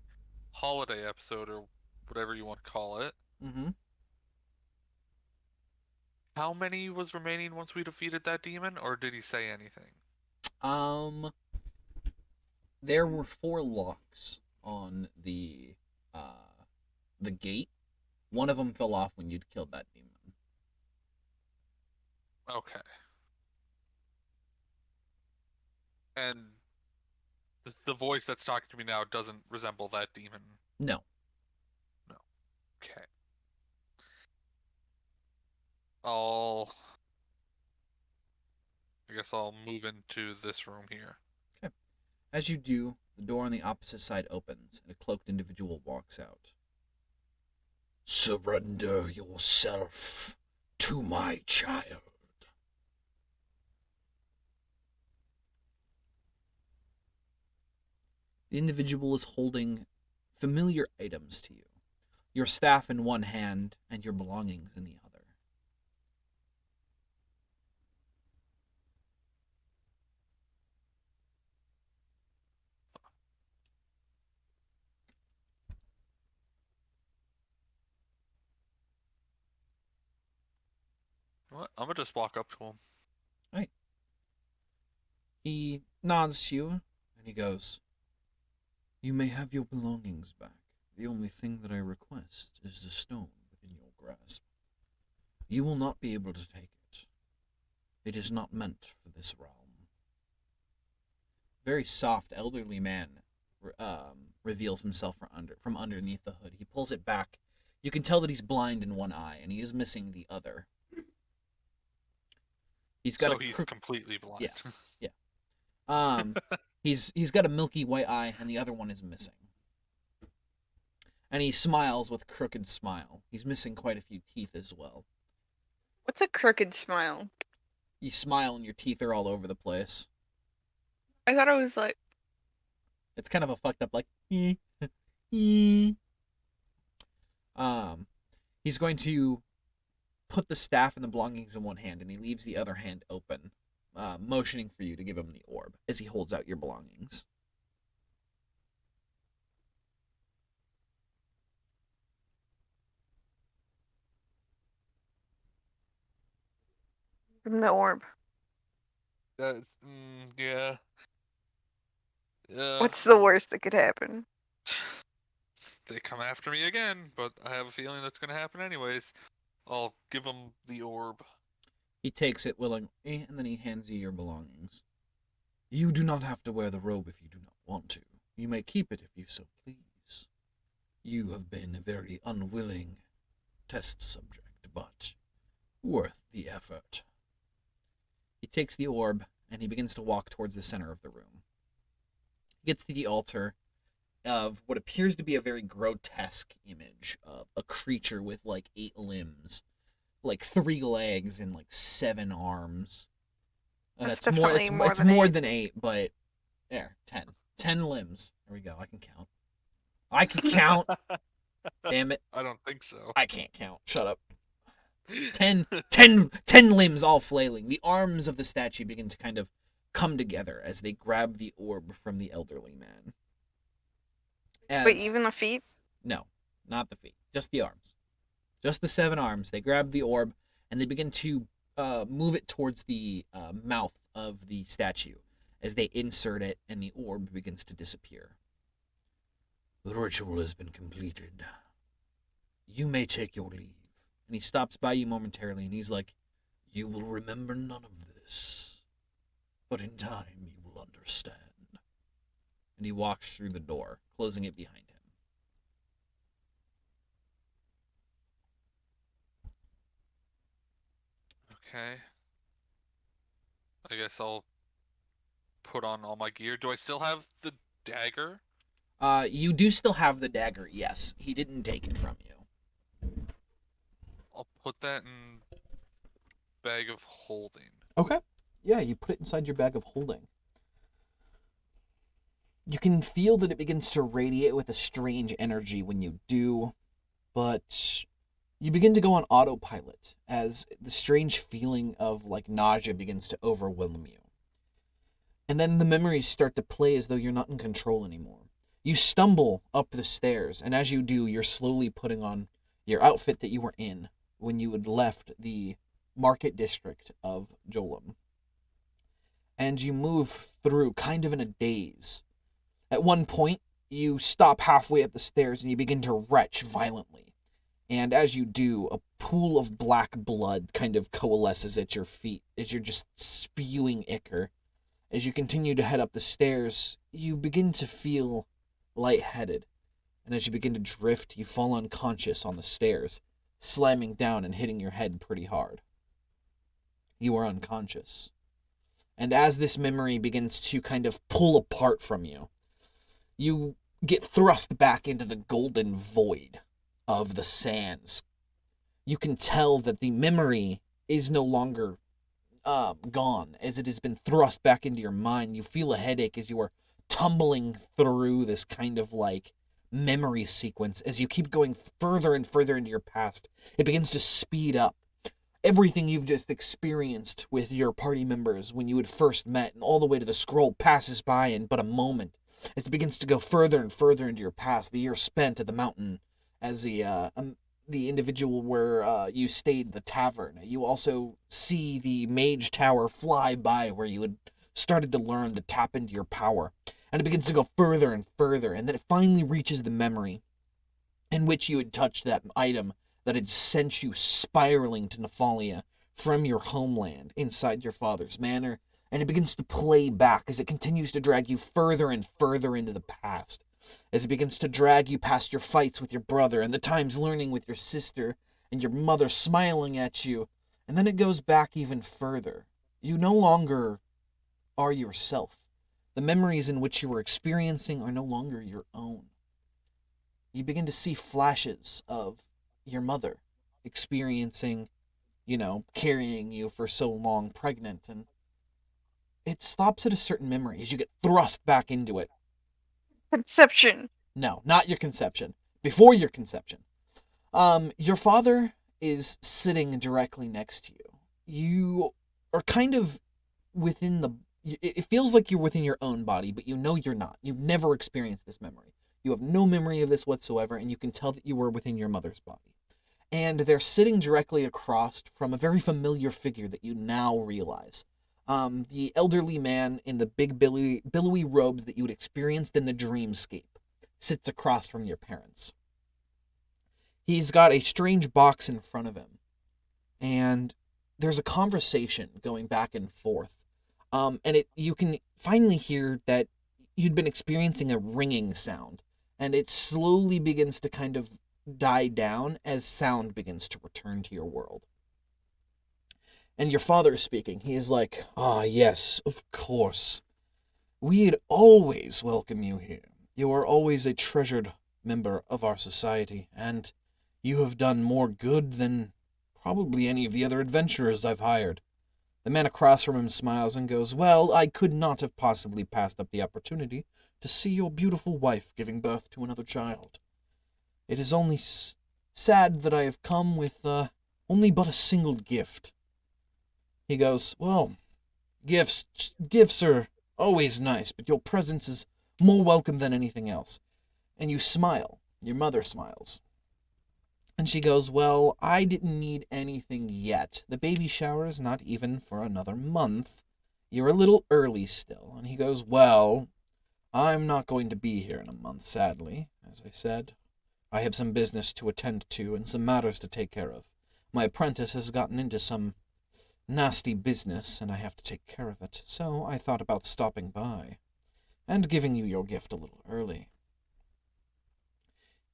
holiday episode, or whatever you want to call it, Mm-hmm. how many was remaining once we defeated that demon, or did he say anything? There were 4 locks on the gate. One of them fell off when you'd killed that demon. Okay. And the voice that's talking to me now doesn't resemble that demon. No. No. Okay. I guess I'll move into this room here. Okay. As you do, the door on the opposite side opens, and a cloaked individual walks out. Surrender yourself to my child. The individual is holding familiar items to you. Your staff in one hand and your belongings in the other. What? I'm gonna just walk up to him. Right. He nods to you and he goes, "You may have your belongings back. The only thing that I request is the stone within your grasp. You will not be able to take it. It is not meant for this realm." Very soft, elderly man reveals himself from underneath the hood. He pulls it back. You can tell that he's blind in one eye, and he is missing the other. He's completely blind. Yeah. He's got a milky white eye, and the other one is missing. And he smiles with a crooked smile. He's missing quite a few teeth as well. What's a crooked smile? You smile and your teeth are all over the place. I thought it was like... It's kind of a fucked up, like, He's going to put the staff and the belongings in one hand, and he leaves the other hand open, motioning for you to give him the orb as he holds out your belongings. Give him the orb. That's yeah. What's the worst that could happen? They come after me again, but I have a feeling that's gonna happen anyways. I'll give them the orb. He takes it willingly, and then he hands you your belongings. You do not have to wear the robe if you do not want to. You may keep it if you so please. You have been a very unwilling test subject, but worth the effort. He takes the orb, and he begins to walk towards the center of the room. He gets to the altar of what appears to be a very grotesque image of a creature with, 8 limbs, 3 legs, and, 7 arms. That's It's more. definitely more It's than more 8. than 8, but there, 10. 10 limbs. There we go. I can count. I can count. Damn it! I don't think so. I can't count. Shut up. 10 limbs all flailing. The arms of the statue begin to kind of come together as they grab the orb from the elderly man. Wait, even the feet? No, not the feet. Just the arms. Just the 7 arms. They grab the orb, and they begin to move it towards the mouth of the statue as they insert it, and the orb begins to disappear. The ritual has been completed. You may take your leave. And he stops by you momentarily, and he's like, you will remember none of this, but in time you will understand. And he walks through the door, closing it behind him. Okay. I guess I'll put on all my gear. Do I still have the dagger? You do still have the dagger, yes. He didn't take it from you. I'll put that in bag of holding. Okay. Yeah, you put it inside your bag of holding. You can feel that it begins to radiate with a strange energy when you do, but you begin to go on autopilot as the strange feeling of nausea begins to overwhelm you. And then the memories start to play as though you're not in control anymore. You stumble up the stairs, and as you do, you're slowly putting on your outfit that you were in when you had left the market district of Jolum. And you move through kind of in a daze. At one point, you stop halfway up the stairs and you begin to retch violently. And as you do, a pool of black blood kind of coalesces at your feet as you're just spewing ichor. As you continue to head up the stairs, you begin to feel lightheaded. And as you begin to drift, you fall unconscious on the stairs, slamming down and hitting your head pretty hard. You are unconscious. And as this memory begins to kind of pull apart from you, you get thrust back into the golden void of the sands. You can tell that the memory is no longer gone, as it has been thrust back into your mind. You feel a headache as you are tumbling through this kind of memory sequence. As you keep going further and further into your past, it begins to speed up. Everything you've just experienced with your party members when you had first met and all the way to the scroll passes by in but a moment. As it begins to go further and further into your past, the year spent at the mountain as the individual where you stayed, the tavern. You also see the mage tower fly by where you had started to learn to tap into your power. And it begins to go further and further, and then it finally reaches the memory in which you had touched that item that had sent you spiraling to Nephallia from your homeland inside your father's manor, and it begins to play back as it continues to drag you further and further into the past, as it begins to drag you past your fights with your brother and the times learning with your sister and your mother smiling at you, and then it goes back even further. You no longer are yourself. The memories in which you were experiencing are no longer your own. you begin to see flashes of your mother experiencing, carrying you for so long pregnant, and it stops at a certain memory as you get thrust back into it. Conception. No, not your conception. Before your conception. Your father is sitting directly next to you. You are kind of within the... It feels like you're within your own body, but you know you're not. You've never experienced this memory. You have no memory of this whatsoever, and you can tell that you were within your mother's body. And they're sitting directly across from a very familiar figure that you now realize. The elderly man in the big billowy robes that you had experienced in the dreamscape sits across from your parents. He's got a strange box in front of him, and there's a conversation going back and forth. And you can finally hear that you'd been experiencing a ringing sound, and it slowly begins to kind of die down as sound begins to return to your world. And your father is speaking. He is like, "Ah, yes, of course. We'd always welcome you here. You are always a treasured member of our society, and you have done more good than probably any of the other adventurers I've hired." The man across from him smiles and goes, "Well, I could not have possibly passed up the opportunity to see your beautiful wife giving birth to another child. It is only sad that I have come with only but a single gift." He goes, "Well, gifts are always nice, but your presence is more welcome than anything else." And you smile. Your mother smiles. And she goes, "Well, I didn't need anything yet. The baby shower is not even for another month. You're a little early still." And he goes, "Well, I'm not going to be here in a month, sadly. As I said, I have some business to attend to and some matters to take care of. My apprentice has gotten into some nasty business, and I have to take care of it. So I thought about stopping by and giving you your gift a little early."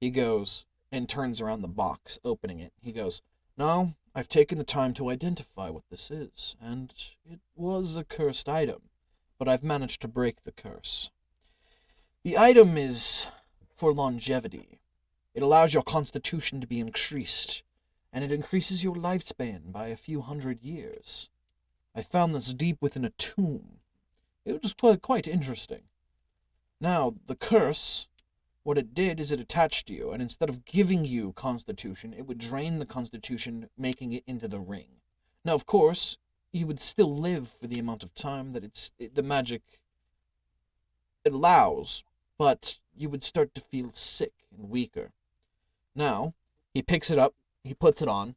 He goes and turns around the box, opening it. He goes, "Now, I've taken the time to identify what this is, and it was a cursed item, but I've managed to break the curse. The item is for longevity. It allows your constitution to be increased, and it increases your lifespan by a few hundred years. I found this deep within a tomb. It was quite interesting. Now, the curse, what it did is it attached to you, and instead of giving you constitution, it would drain the constitution, making it into the ring. Now, of course, you would still live for the amount of time that the magic it allows, but you would start to feel sick and weaker. Now, he picks it up, he puts it on.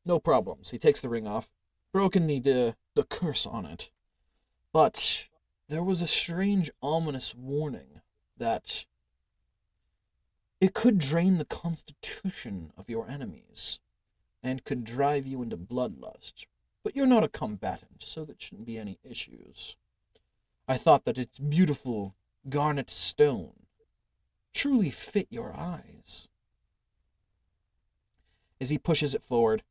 No problems. He takes the ring off, broken the curse on it. But there was a strange, ominous warning that it could drain the constitution of your enemies and could drive you into bloodlust. But you're not a combatant, so there shouldn't be any issues. I thought that its beautiful garnet stone truly fit your eyes." As he pushes it forward,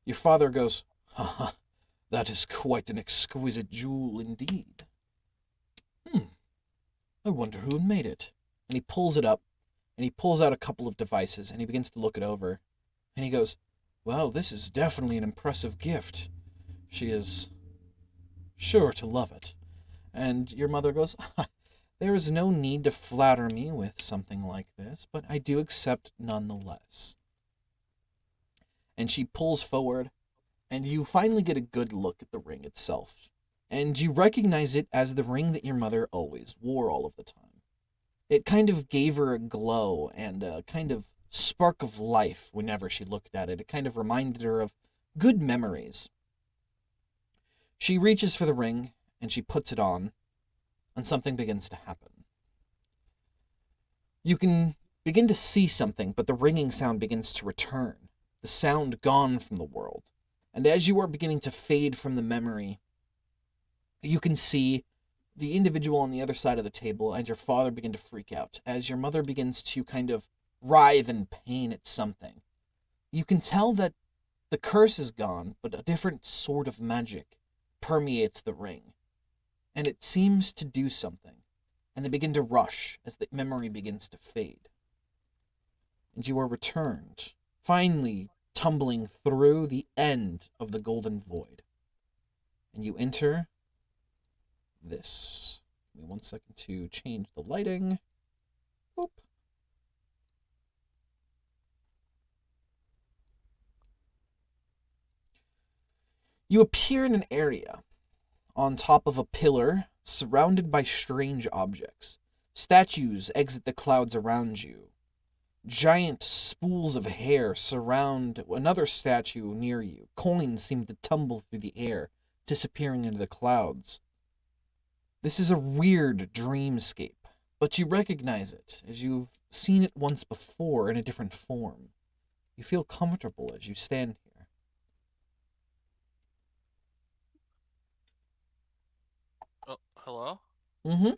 your father goes, "Ha, that is quite an exquisite jewel indeed. I wonder who made it." And he pulls it up, and he pulls out a couple of devices, and he begins to look it over. And he goes, "Well, this is definitely an impressive gift. She is sure to love it." And your mother goes, "There is no need to flatter me with something like this, but I do accept nonetheless." And she pulls forward, and you finally get a good look at the ring itself. And you recognize it as the ring that your mother always wore all of the time. It kind of gave her a glow and a kind of spark of life whenever she looked at it. It kind of reminded her of good memories. She reaches for the ring, and she puts it on, and something begins to happen. You can begin to see something, but the ringing sound begins to return, the sound gone from the world. And as you are beginning to fade from the memory, you can see the individual on the other side of the table and your father begin to freak out as your mother begins to kind of writhe in pain at something. You can tell that the curse is gone, but a different sort of magic permeates the ring. And it seems to do something. And they begin to rush as the memory begins to fade. and you are returned, finally tumbling through the end of the golden void. And you enter this. Give me 1 second to change the lighting. Boop. You appear in an area on top of a pillar surrounded by strange objects. Statues exit the clouds around you. Giant spools of hair surround another statue near you. Coins seem to tumble through the air, disappearing into the clouds. This is a weird dreamscape, but you recognize it as you've seen it once before in a different form. You feel comfortable as you stand here. Oh, hello? Mm-hmm.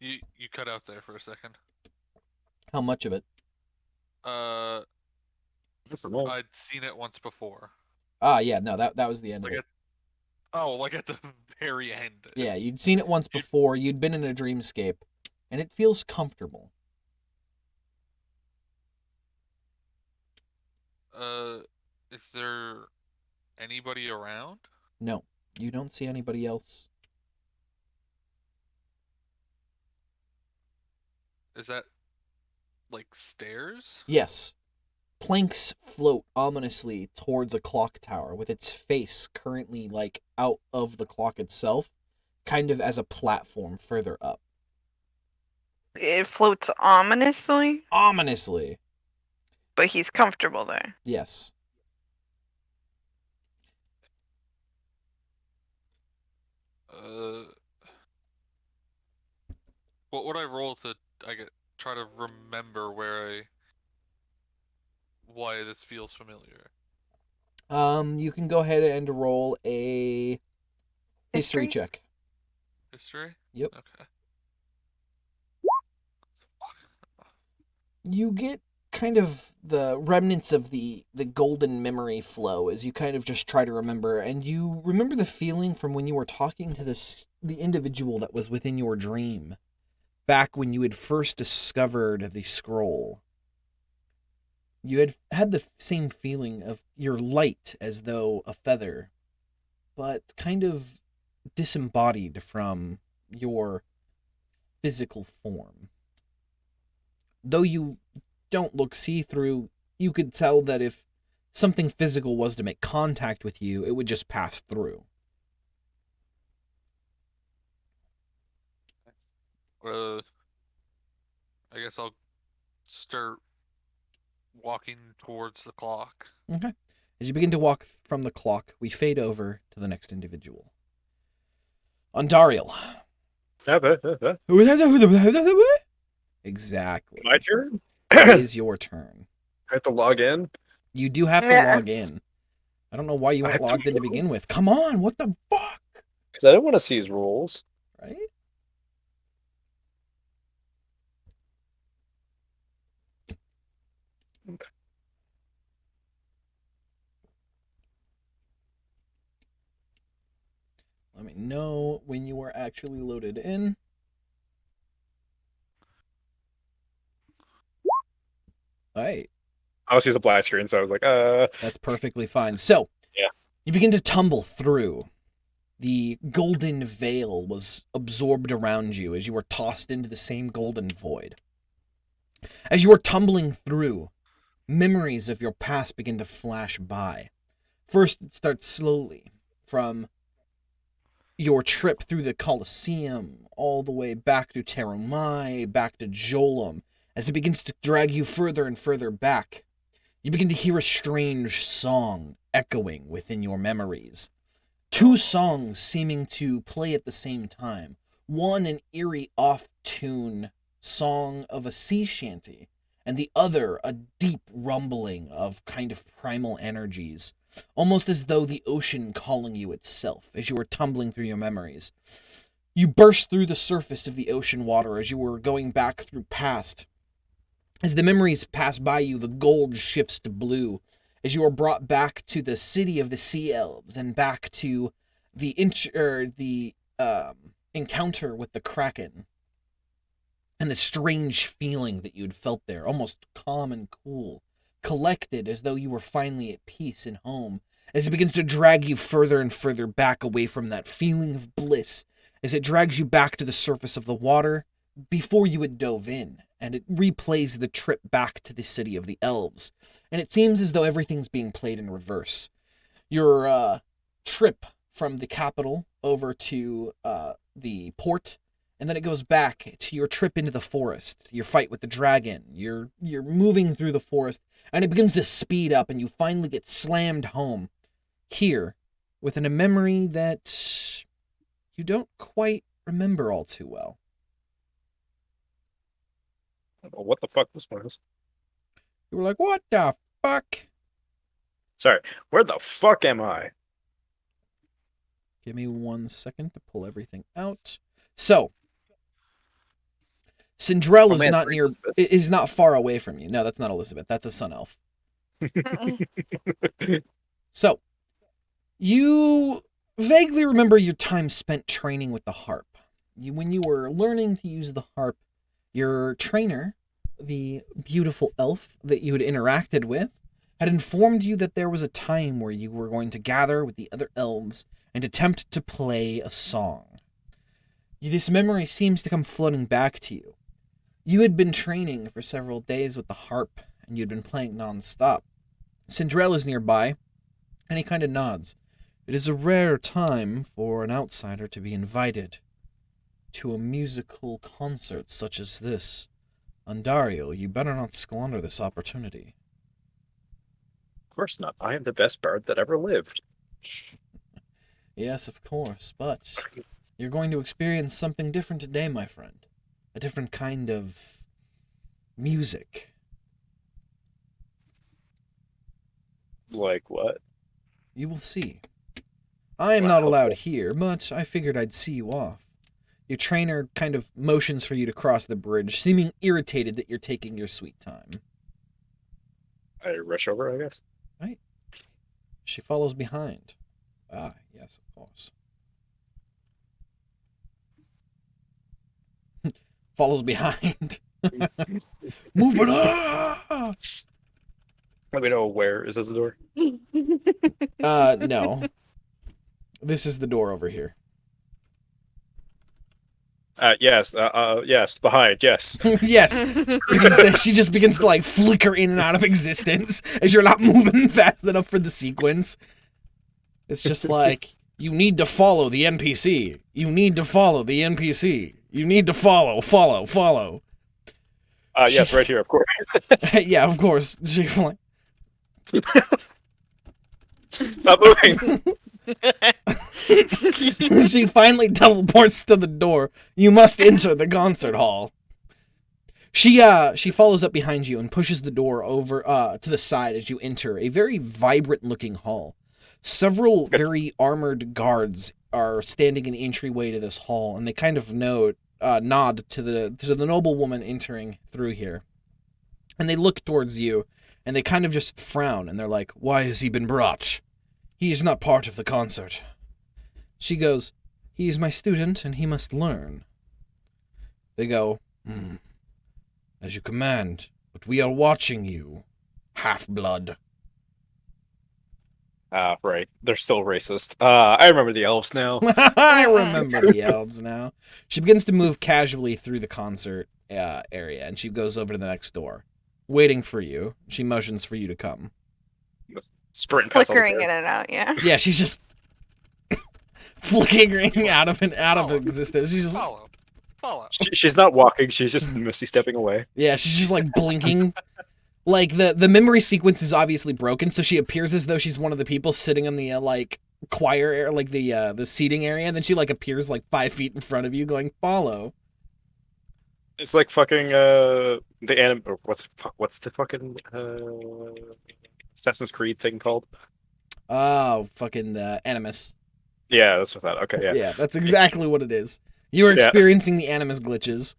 You cut out there for a second. How much of it? Uh, Good for me. I'd seen it once before. Ah, yeah, no, that was the end of it. Like at the very end. Yeah, you'd seen it once before, you'd been in a dreamscape, and it feels comfortable. Is there anybody around? No, you don't see anybody else. Is that like stairs? Yes. Planks float ominously towards a clock tower with its face currently out of the clock itself, kind of as a platform further up. It floats ominously, Ominously. but he's comfortable there. Yes. What would I roll to try to remember why this feels familiar? You can go ahead and roll a history check. History? Yep. Okay. You get kind of the remnants of the golden memory flow as you kind of just try to remember, and you remember the feeling from when you were talking to the individual that was within your dream back when you had first discovered the scroll. You had the same feeling of you're light as though a feather, but kind of disembodied from your physical form. Though you don't look see-through, you could tell that if something physical was to make contact with you, it would just pass through. I guess I'll start walking towards the clock. Okay. As you begin to walk from the clock, we fade over to the next individual. Ondariel. Exactly. My turn? It is your turn. I have to log in? You do have to Yeah. log in. I don't know why you I weren't have to logged in to begin with. Come on, what the fuck? Because I didn't want to see his rules. Right? Let me know when you are actually loaded in. Alright. I was a black screen, so I was like, That's perfectly fine. So, yeah. You begin to tumble through. The golden veil was absorbed around you as you were tossed into the same golden void. As you are tumbling through, memories of your past begin to flash by. First, it starts slowly, from your trip through the Colosseum, all the way back to Terumai, back to Jolum. As it begins to drag you further and further back, you begin to hear a strange song echoing within your memories. Two songs seeming to play at the same time. One an eerie off-tune song of a sea shanty, and the other a deep rumbling of kind of primal energies, almost as though the ocean calling you itself as you were tumbling through your memories. You burst through the surface of the ocean water as you were going back through past. As the memories pass by you, the gold shifts to blue, as you are brought back to the city of the sea elves and back to the encounter with the Kraken. and the strange feeling that you'd felt there, almost calm and cool, collected as though you were finally at peace and home, as it begins to drag you further and further back away from that feeling of bliss, as it drags you back to the surface of the water before you had dove in, and it replays the trip back to the city of the elves. And it seems as though everything's being played in reverse. Your trip from the capital over to the port, and then it goes back to your trip into the forest, your fight with the dragon. You're moving through the forest, and it begins to speed up, and you finally get slammed home here within a memory that you don't quite remember all too well. I don't know what the fuck this was. You were like, what the fuck? Sorry, where the fuck am I? Give me 1 second to pull everything out. So, Cinderella is not near, is not far away from you. No, that's not Elizabeth. That's a sun elf. So, you vaguely remember your time spent training with the harp. When you were learning to use the harp, your trainer, the beautiful elf that you had interacted with, had informed you that there was a time where you were going to gather with the other elves and attempt to play a song. This memory seems to come floating back to you. You had been training for several days with the harp, and you'd been playing non-stop. Cinderella's nearby, and he kind of nods. It is a rare time for an outsider to be invited to a musical concert such as this. Andariel, you better not squander this opportunity. Of course not. I am the best bard that ever lived. Yes, of course, but you're going to experience something different today, my friend. A different kind of music. Like what? You will see. I am not allowed here, but I figured I'd see you off. Your trainer kind of motions for you to cross the bridge, seeming irritated that you're taking your sweet time. I rush over, I guess. Right. She follows behind. Ah, yes, of course. Follows behind. Move it up! Let me know where is this the door? No. This is the door over here. Yes, yes, behind, yes. Yes. She just begins to like flicker in and out of existence as you're not moving fast enough for the sequence. It's just like, you need to follow the NPC. You need to follow the NPC. You need to follow. Yes, right here, of course. Yeah, of course. She like, stop moving. she finally teleports to the door. You must enter the concert hall. She follows up behind you and pushes the door over to the side as you enter a very vibrant looking hall. Several very armored guards are standing in the entryway to this hall, and they kind of nod to the noblewoman entering through here. And they look towards you, and they kind of just frown, and they're like, "Why has he been brought? He is not part of the concert." She goes, "He is my student, and he must learn." They go, "As you command, but we are watching you, half-blood." Right. They're still racist. I remember the elves now. I remember the elves now. She begins to move casually through the concert area, and she goes over to the next door, waiting for you. She motions for you to come. Sprint past Flickering in and out, yeah. Yeah, she's just flickering out of existence. She's just Follow. She's not walking. She's just misty stepping away. Yeah, she's just like blinking. Like the memory sequence is obviously broken, so she appears as though she's one of the people sitting on the like choir area, like the seating area, and then she like appears like 5 feet in front of you, going follow. It's like fucking the anime. What's the fucking Assassin's Creed thing called? Oh, fucking the Animus. Yeah, that's what I thought. Okay, yeah. Yeah, that's exactly what it is. You are experiencing the Animus glitches.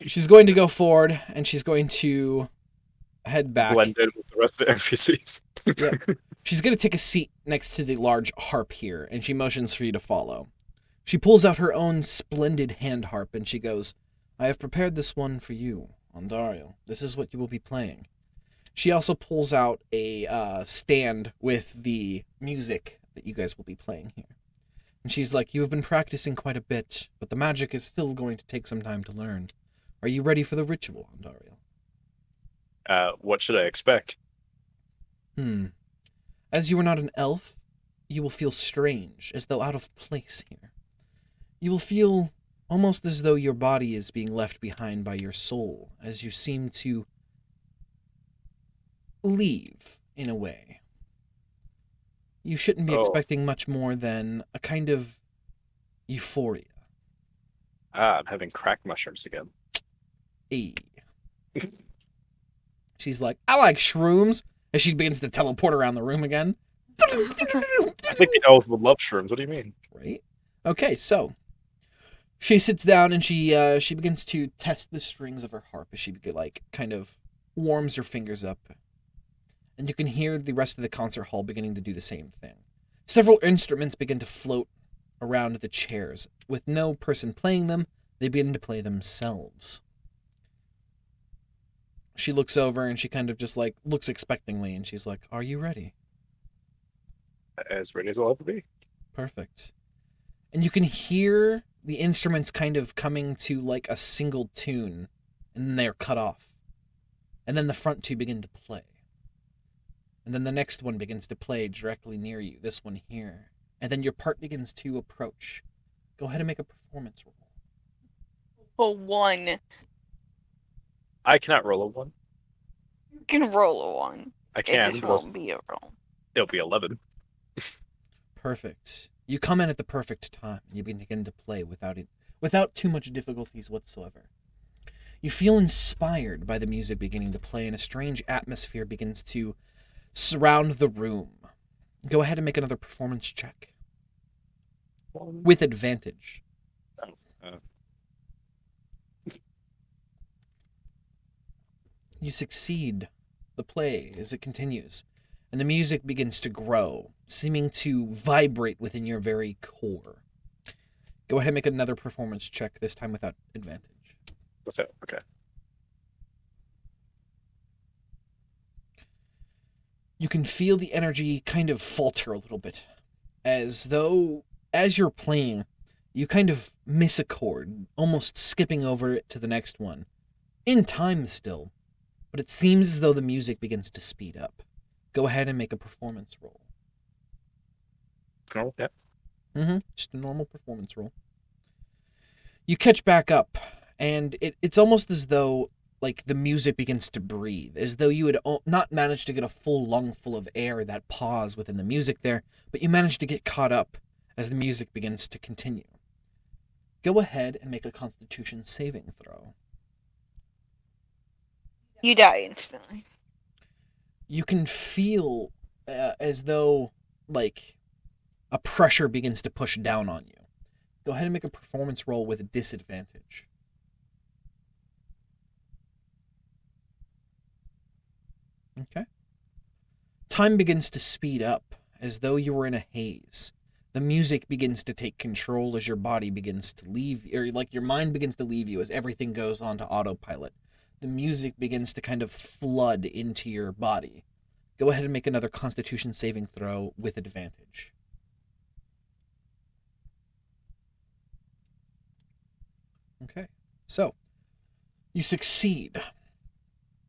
She's going to go forward, and she's going to head back. Blend in with the rest of the NPCs. Yeah. She's going to take a seat next to the large harp here, and she motions for you to follow. She pulls out her own splendid hand harp, and she goes, I have prepared this one for you, Ondario. This is what you will be playing. She also pulls out a stand with the music that you guys will be playing here. And she's like, you have been practicing quite a bit, but the magic is still going to take some time to learn. Are you ready for the ritual, Ondario? What should I expect? As you are not an elf, you will feel strange, as though out of place here. You will feel almost as though your body is being left behind by your soul, as you seem to leave, in a way. You shouldn't be expecting much more than a kind of euphoria. I'm having crack mushrooms again. Hey. She's like, I like shrooms, as she begins to teleport around the room again. I think the elves would love shrooms. What do you mean? Right? Okay, so she sits down and she begins to test the strings of her harp as she kind of warms her fingers up. And you can hear the rest of the concert hall beginning to do the same thing. Several instruments begin to float around the chairs. With no person playing them, they begin to play themselves. She looks over and she kind of just looks expectingly and she's like, are you ready? As ready as I'll ever be. Perfect. And you can hear the instruments kind of coming to a single tune, and then they're cut off. And then the front two begin to play. And then the next one begins to play directly near you, this one here. And then your part begins to approach. Go ahead and make a performance roll. For one. I cannot roll a 1. You can roll a 1. I can. It just won't be a roll. It'll be 11. Perfect. You come in at the perfect time. You begin to play without too much difficulties whatsoever. You feel inspired by the music beginning to play, and a strange atmosphere begins to surround the room. Go ahead and make another performance check. With advantage. You succeed the play as it continues, and the music begins to grow, seeming to vibrate within your very core. Go ahead and make another performance check, this time without advantage. What's that? Okay. You can feel the energy kind of falter a little bit, as though, as you're playing, you kind of miss a chord, almost skipping over it to the next one. In time still, but it seems as though the music begins to speed up. Go ahead and make a performance roll. Normal, yeah. Just a normal performance roll. You catch back up, and it's almost as though the music begins to breathe, as though you had not managed to get a full lungful of air, that pause within the music there, but you managed to get caught up as the music begins to continue. Go ahead and make a Constitution saving throw. You die instantly. You can feel as though a pressure begins to push down on you. Go ahead and make a performance roll with a disadvantage. Okay. Time begins to speed up, as though you were in a haze. The music begins to take control as your body begins to leave, or your mind begins to leave you as everything goes on to autopilot. The music begins to kind of flood into your body. Go ahead and make another Constitution saving throw with advantage. Okay, so you succeed.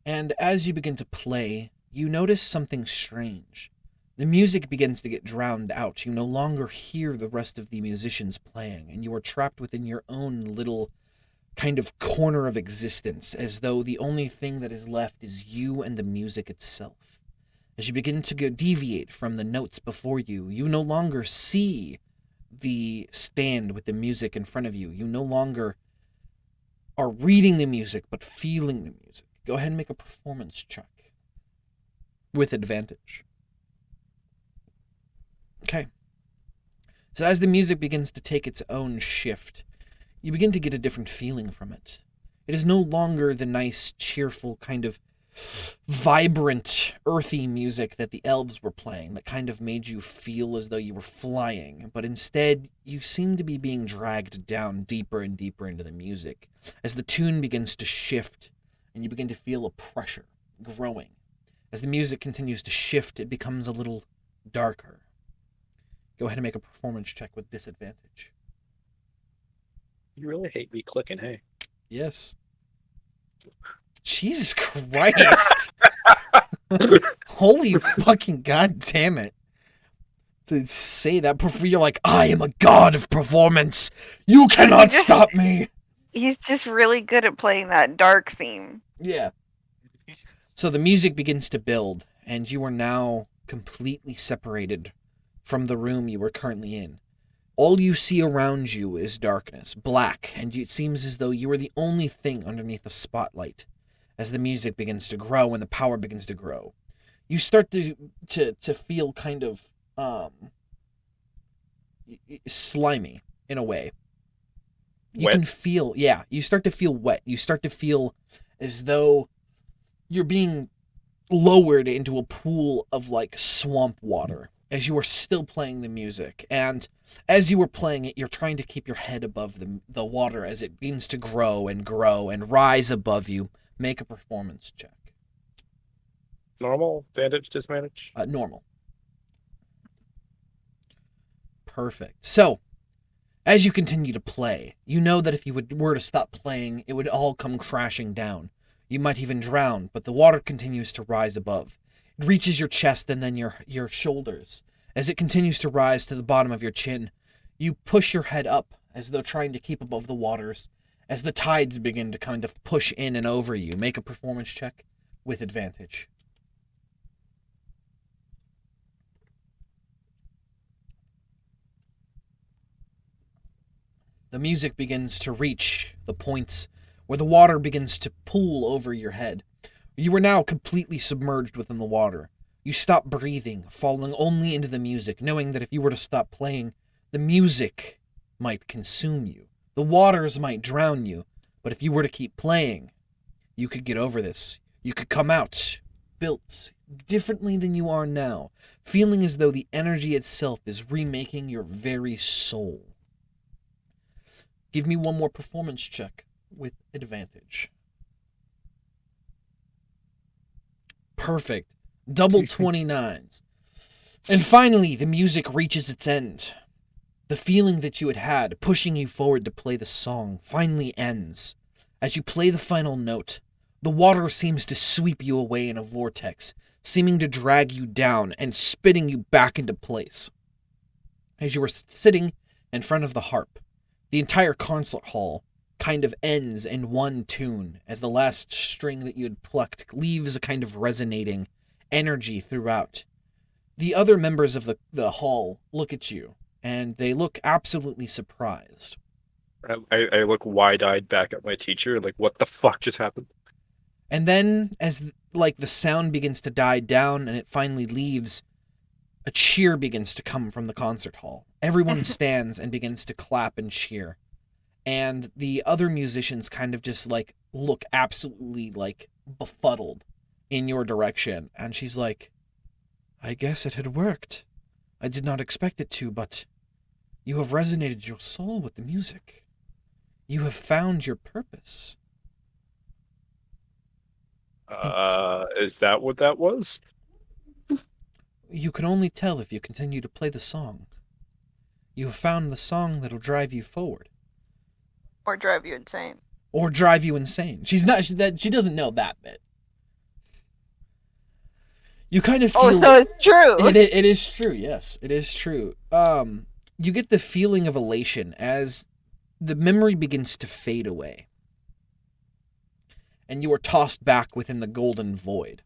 And as you begin to play, you notice something strange. The music begins to get drowned out. You no longer hear the rest of the musicians playing, and you are trapped within your own little kind of corner of existence, as though the only thing that is left is you and the music itself. As you begin to deviate from the notes before you, you no longer see the stand with the music in front of you. You no longer are reading the music, but feeling the music. Go ahead and make a performance check with advantage. Okay. So as the music begins to take its own shift, you begin to get a different feeling from it. It is no longer the nice, cheerful, kind of vibrant earthy music that the elves were playing that kind of made you feel as though you were flying, but instead you seem to be being dragged down deeper and deeper into the music as the tune begins to shift and you begin to feel a pressure growing. As the music continues to shift, it becomes a little darker. Go ahead and make a performance check with disadvantage. You really hate me clicking, hey? Yes. Jesus Christ. Holy fucking god damn it. To say that before you're like, I am a god of performance. You cannot stop me. He's just really good at playing that dark theme. Yeah. So the music begins to build, and you are now completely separated from the room you are currently in. All you see around you is darkness, black, and it seems as though you are the only thing underneath the spotlight. As the music begins to grow and the power begins to grow, you start to feel kind of slimy in a way. You Wet? can feel, yeah, you start to feel wet. You start to feel as though you're being lowered into a pool of like swamp water as you are still playing the music. And as you were playing it, you're trying to keep your head above the water as it begins to grow and rise above you. Make a performance check. Normal? Advantage? Disadvantage? Normal. Perfect. So, as you continue to play, you know that if you were to stop playing, it would all come crashing down. You might even drown, but the water continues to rise above. It reaches your chest and then your shoulders. As it continues to rise to the bottom of your chin, you push your head up as though trying to keep above the waters. As the tides begin to kind of push in and over you, make a performance check with advantage. The music begins to reach the points where the water begins to pool over your head. You are now completely submerged within the water. You stop breathing, falling only into the music, knowing that if you were to stop playing, the music might consume you. The waters might drown you, but if you were to keep playing, you could get over this. You could come out, built differently than you are now, feeling as though the energy itself is remaking your very soul. Give me one more performance check with advantage. Perfect. Double 29s. And finally, the music reaches its end. The feeling that you had pushing you forward to play the song finally ends. As you play the final note, the water seems to sweep you away in a vortex, seeming to drag you down and spitting you back into place. As you are sitting in front of the harp, the entire concert hall kind of ends in one tune as the last string that you had plucked leaves a kind of resonating energy throughout. The other members of the hall look at you, and they look absolutely surprised. I look wide-eyed back at my teacher, like, what the fuck just happened? And then, as like the sound begins to die down and it finally leaves, a cheer begins to come from the concert hall. Everyone stands and begins to clap and cheer. And the other musicians kind of just like look absolutely like befuddled in your direction. And she's like, I guess it had worked. I did not expect it to, but you have resonated your soul with the music. You have found your purpose. Is that what that was? You can only tell if you continue to play the song. You have found the song that'll drive you forward. Or drive you insane. Or drive you insane. She doesn't know that bit. You kind of feel... Oh, so it's true. It is true, yes. It is true. You get the feeling of elation as the memory begins to fade away. And you are tossed back within the golden void.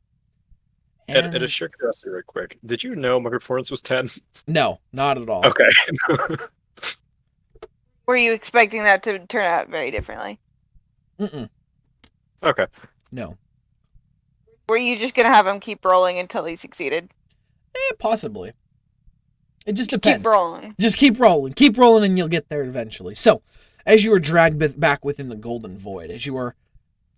And a sheer curiosity real quick. Did you know my performance was 10? No, not at all. Okay. Were you expecting that to turn out very differently? Mm-mm. Okay. No. Were you just going to have him keep rolling until he succeeded? Possibly. It just Keep depends. rolling. Just keep rolling. Keep rolling and you'll get there eventually. So, as you are dragged back within the golden void, as you are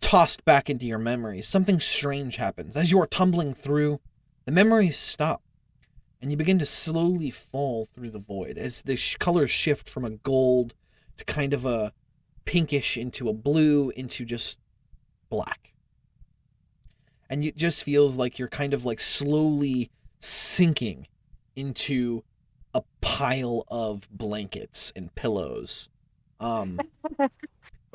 tossed back into your memories, something strange happens. As you are tumbling through the memories stop, and you begin to slowly fall through the void as the colors shift from a gold to kind of a pinkish into a blue into just black. And it just feels like you're kind of like slowly sinking into a pile of blankets and pillows. And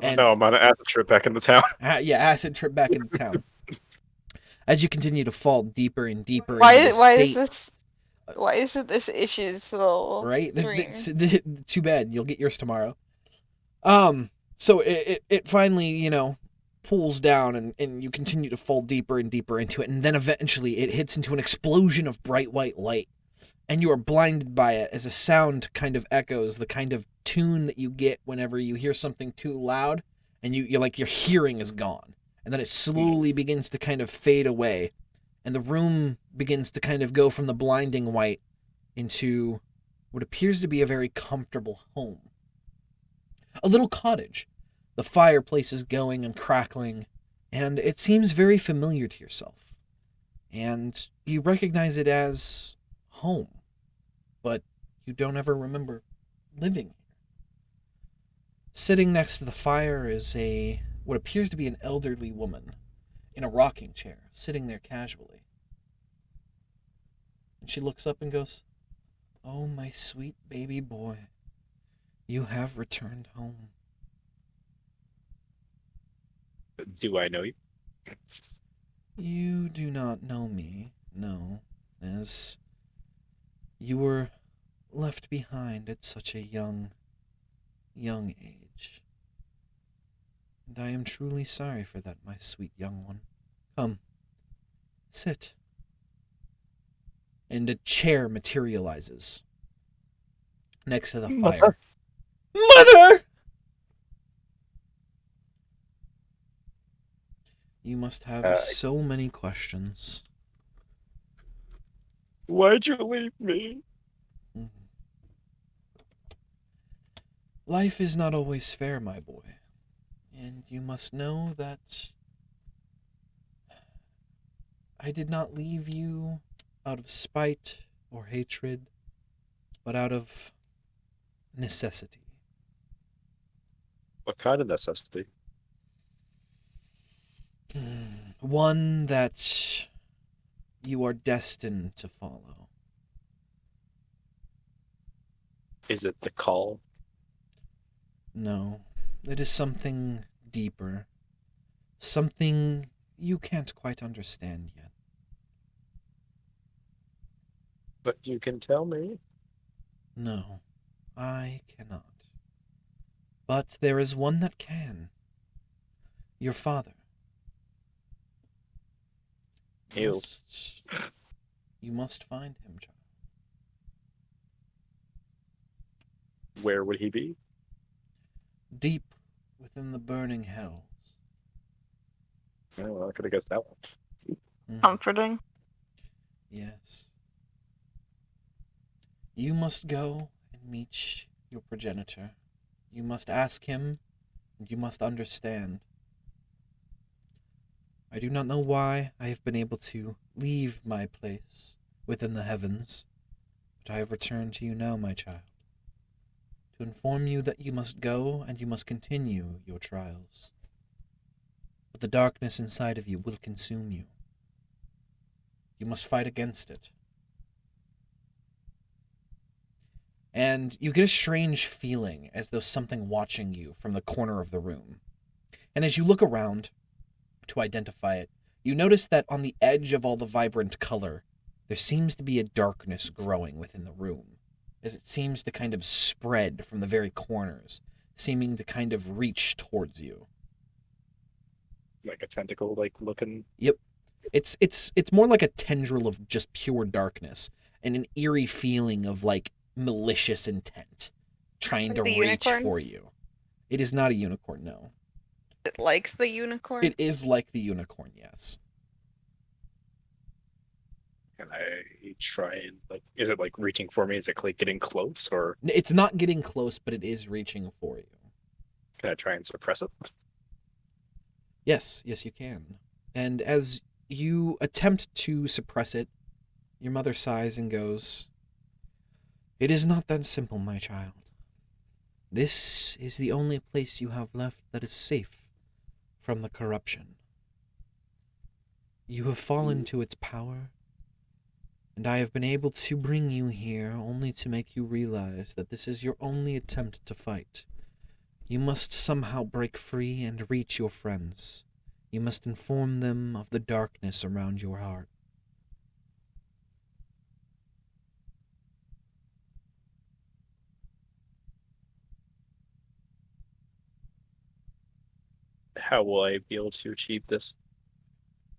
no, I'm on an acid trip back into town. acid trip back into town. As you continue to fall deeper and deeper Why into is the why state, is this why isn't this issue so right? dream? Too bad. You'll get yours tomorrow. So it finally, pulls down and you continue to fall deeper and deeper into it, and then eventually it hits into an explosion of bright white light, and you are blinded by it as a sound kind of echoes the kind of tune that you get whenever you hear something too loud, and you're like your hearing is gone, and then it slowly begins to kind of fade away, and the room begins to kind of go from the blinding white into what appears to be a very comfortable home. A little cottage. The fireplace is going and crackling, and it seems very familiar to yourself. And you recognize it as home, but you don't ever remember living here. Sitting next to the fire is what appears to be an elderly woman in a rocking chair, sitting there casually. And she looks up and goes, "Oh, my sweet baby boy, you have returned home." Do I know you? You do not know me, no, as you were left behind at such a young age. And I am truly sorry for that, my sweet young one. Come, sit. And a chair materializes next to the fire. Mother! You must have so many questions. Why'd you leave me? Life is not always fair, my boy. And you must know that I did not leave you out of spite or hatred, but out of necessity. What kind of necessity? One that you are destined to follow. Is it the call? No, it is something deeper. Something you can't quite understand yet. But you can tell me. No, I cannot. But there is one that can. Your father. Ew. You must find him, child. Where would he be? Deep within the burning hells. Oh, well, I could have guessed that one. Comforting. Yes. You must go and meet your progenitor. You must ask him, and you must understand. I do not know why I have been able to leave my place within the heavens, but I have returned to you now, my child, to inform you that you must go and you must continue your trials. But the darkness inside of you will consume you. You must fight against it. And you get a strange feeling as though something watching you from the corner of the room. And as you look around to identify it, you notice that on the edge of all the vibrant color, there seems to be a darkness growing within the room, as it seems to kind of spread from the very corners, seeming to kind of reach towards you. Like a tentacle, like looking. Yep. It's more like a tendril of just pure darkness, and an eerie feeling of like malicious intent, trying to The reach unicorn? for you. It is not a unicorn, no. It likes the unicorn. It is like the unicorn, yes. Can I try and like? Is it like reaching for me? Is it like getting close, or It's not getting close, but it is reaching for you. can I try and suppress it? Yes, you can. And as you attempt to suppress it, Your mother sighs and goes, "It is not that simple, my child. This is the only place you have left that is safe from the corruption. You have fallen to its power, and I have been able to bring you here only to make you realize that this is your only attempt to fight. You must somehow break free and reach your friends. You must inform them of the darkness around your heart." How will I be able to achieve this?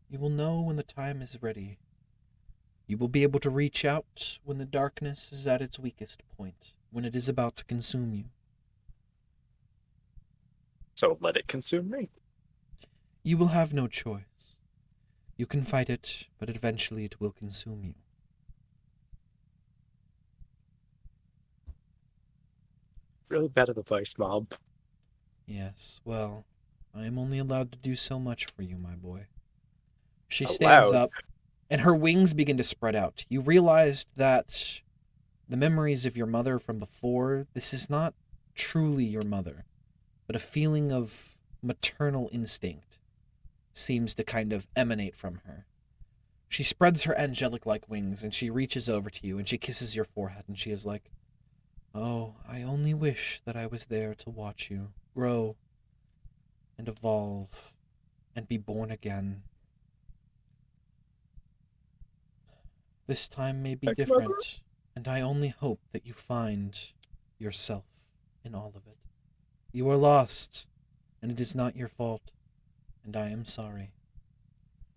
You will know when the time is ready. You will be able to reach out when the darkness is at its weakest point, when it is about to consume you. So let it consume me. You will have no choice. You can fight it, but eventually it will consume you. Really bad advice, Mom. Yes, well, I am only allowed to do so much for you, my boy. She Allowed? stands up, and her wings begin to spread out. You realized that the memories of your mother from before, this is not truly your mother, but a feeling of maternal instinct seems to kind of emanate from her. She spreads her angelic-like wings, and she reaches over to you, and she kisses your forehead, and she is like, "Oh, I only wish that I was there to watch you grow and evolve and be born again. This time may be Heck, Mother. different, and I only hope that you find yourself in all of it. You are lost, and it is not your fault, and I am sorry."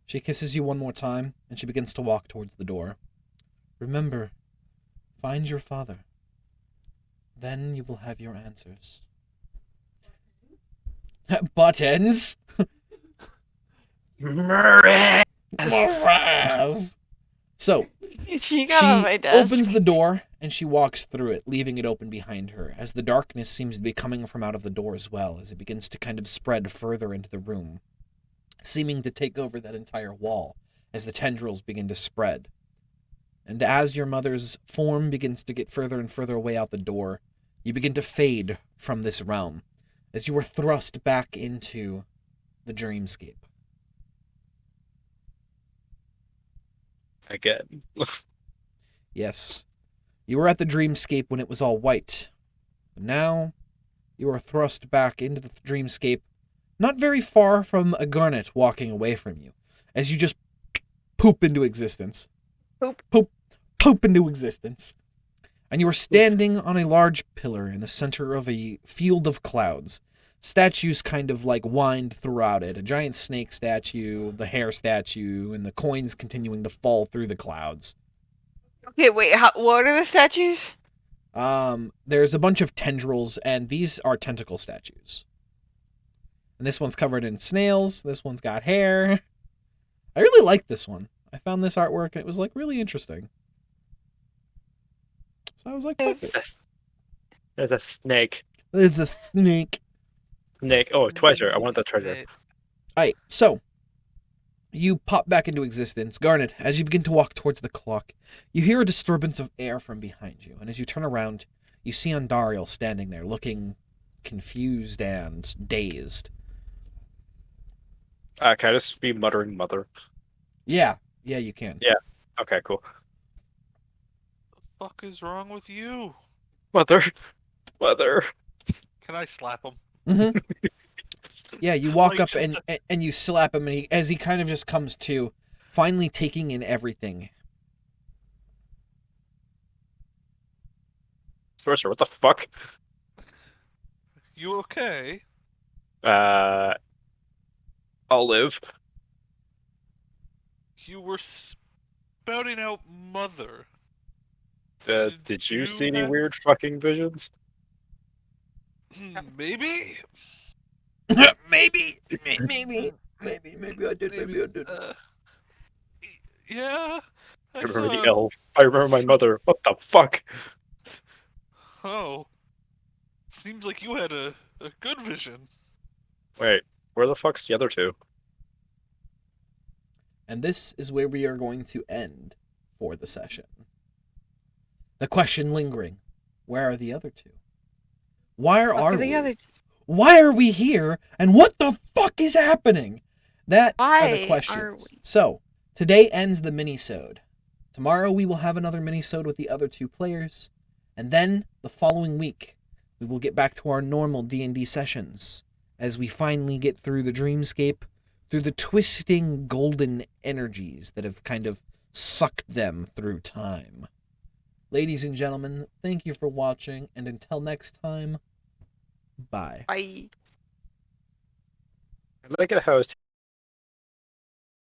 She kisses you one more time, and she begins to walk towards the door. "Remember, find your father. Then you will have your answers." Buttons! Murray! So, She got on my she desk. opens the door, and she walks through it, leaving it open behind her, as the darkness seems to be coming from out of the door as well, as it begins to kind of spread further into the room, seeming to take over that entire wall, as the tendrils begin to spread. And as your mother's form begins to get further and further away out the door, you begin to fade from this realm, as you are thrust back into the dreamscape. Again. Yes, you were at the dreamscape when it was all white. But now, you are thrust back into the dreamscape, not very far from a garnet walking away from you, as you just poop into existence. Poop into existence. And you are standing on a large pillar in the center of a field of clouds. Statues kind of like wind throughout it. A giant snake statue, the hare statue, and the coins continuing to fall through the clouds. Okay, wait. What are the statues? There's a bunch of tendrils, and these are tentacle statues. And this one's covered in snails. This one's got hair. I really like this one. I found this artwork, and it was like really interesting. So I was like, fuck it. There's a snake. There's a snake. Snake. Oh, Twicer. I want that treasure. Alright, so you pop back into existence. Garnet, as you begin to walk towards the clock, you hear a disturbance of air from behind you, and as you turn around, you see Andariel standing there, looking confused and dazed. Can I just be muttering mother? Yeah, you can. Yeah. Okay, cool. The fuck is wrong with you? Mother. Mother. Can I slap him? Mm-hmm. Yeah, you walk Like up just and you slap him, and as he kind of just comes to, finally taking in everything. Sorcerer, what the fuck? You okay? I'll live. You were spouting out mother. Did you see you any have- weird fucking visions? Maybe? maybe I did. Yeah. I I remember saw. the elves. I remember my mother. What the fuck? Oh. Seems like you had a good vision. Wait, where the fuck's the other two? And this is where we are going to end for the session. The question lingering, where are the other two? Where Fuck are are the we? other? Why are we here? And what the fuck is happening? That are the Why questions. are we? So, today ends the minisode. Tomorrow we will have another minisode with the other two players. And then, the following week, we will get back to our normal D&D sessions as we finally get through the dreamscape, through the twisting golden energies that have kind of sucked them through time. Ladies and gentlemen, thank you for watching, and until next time, bye. Bye. I like it how it's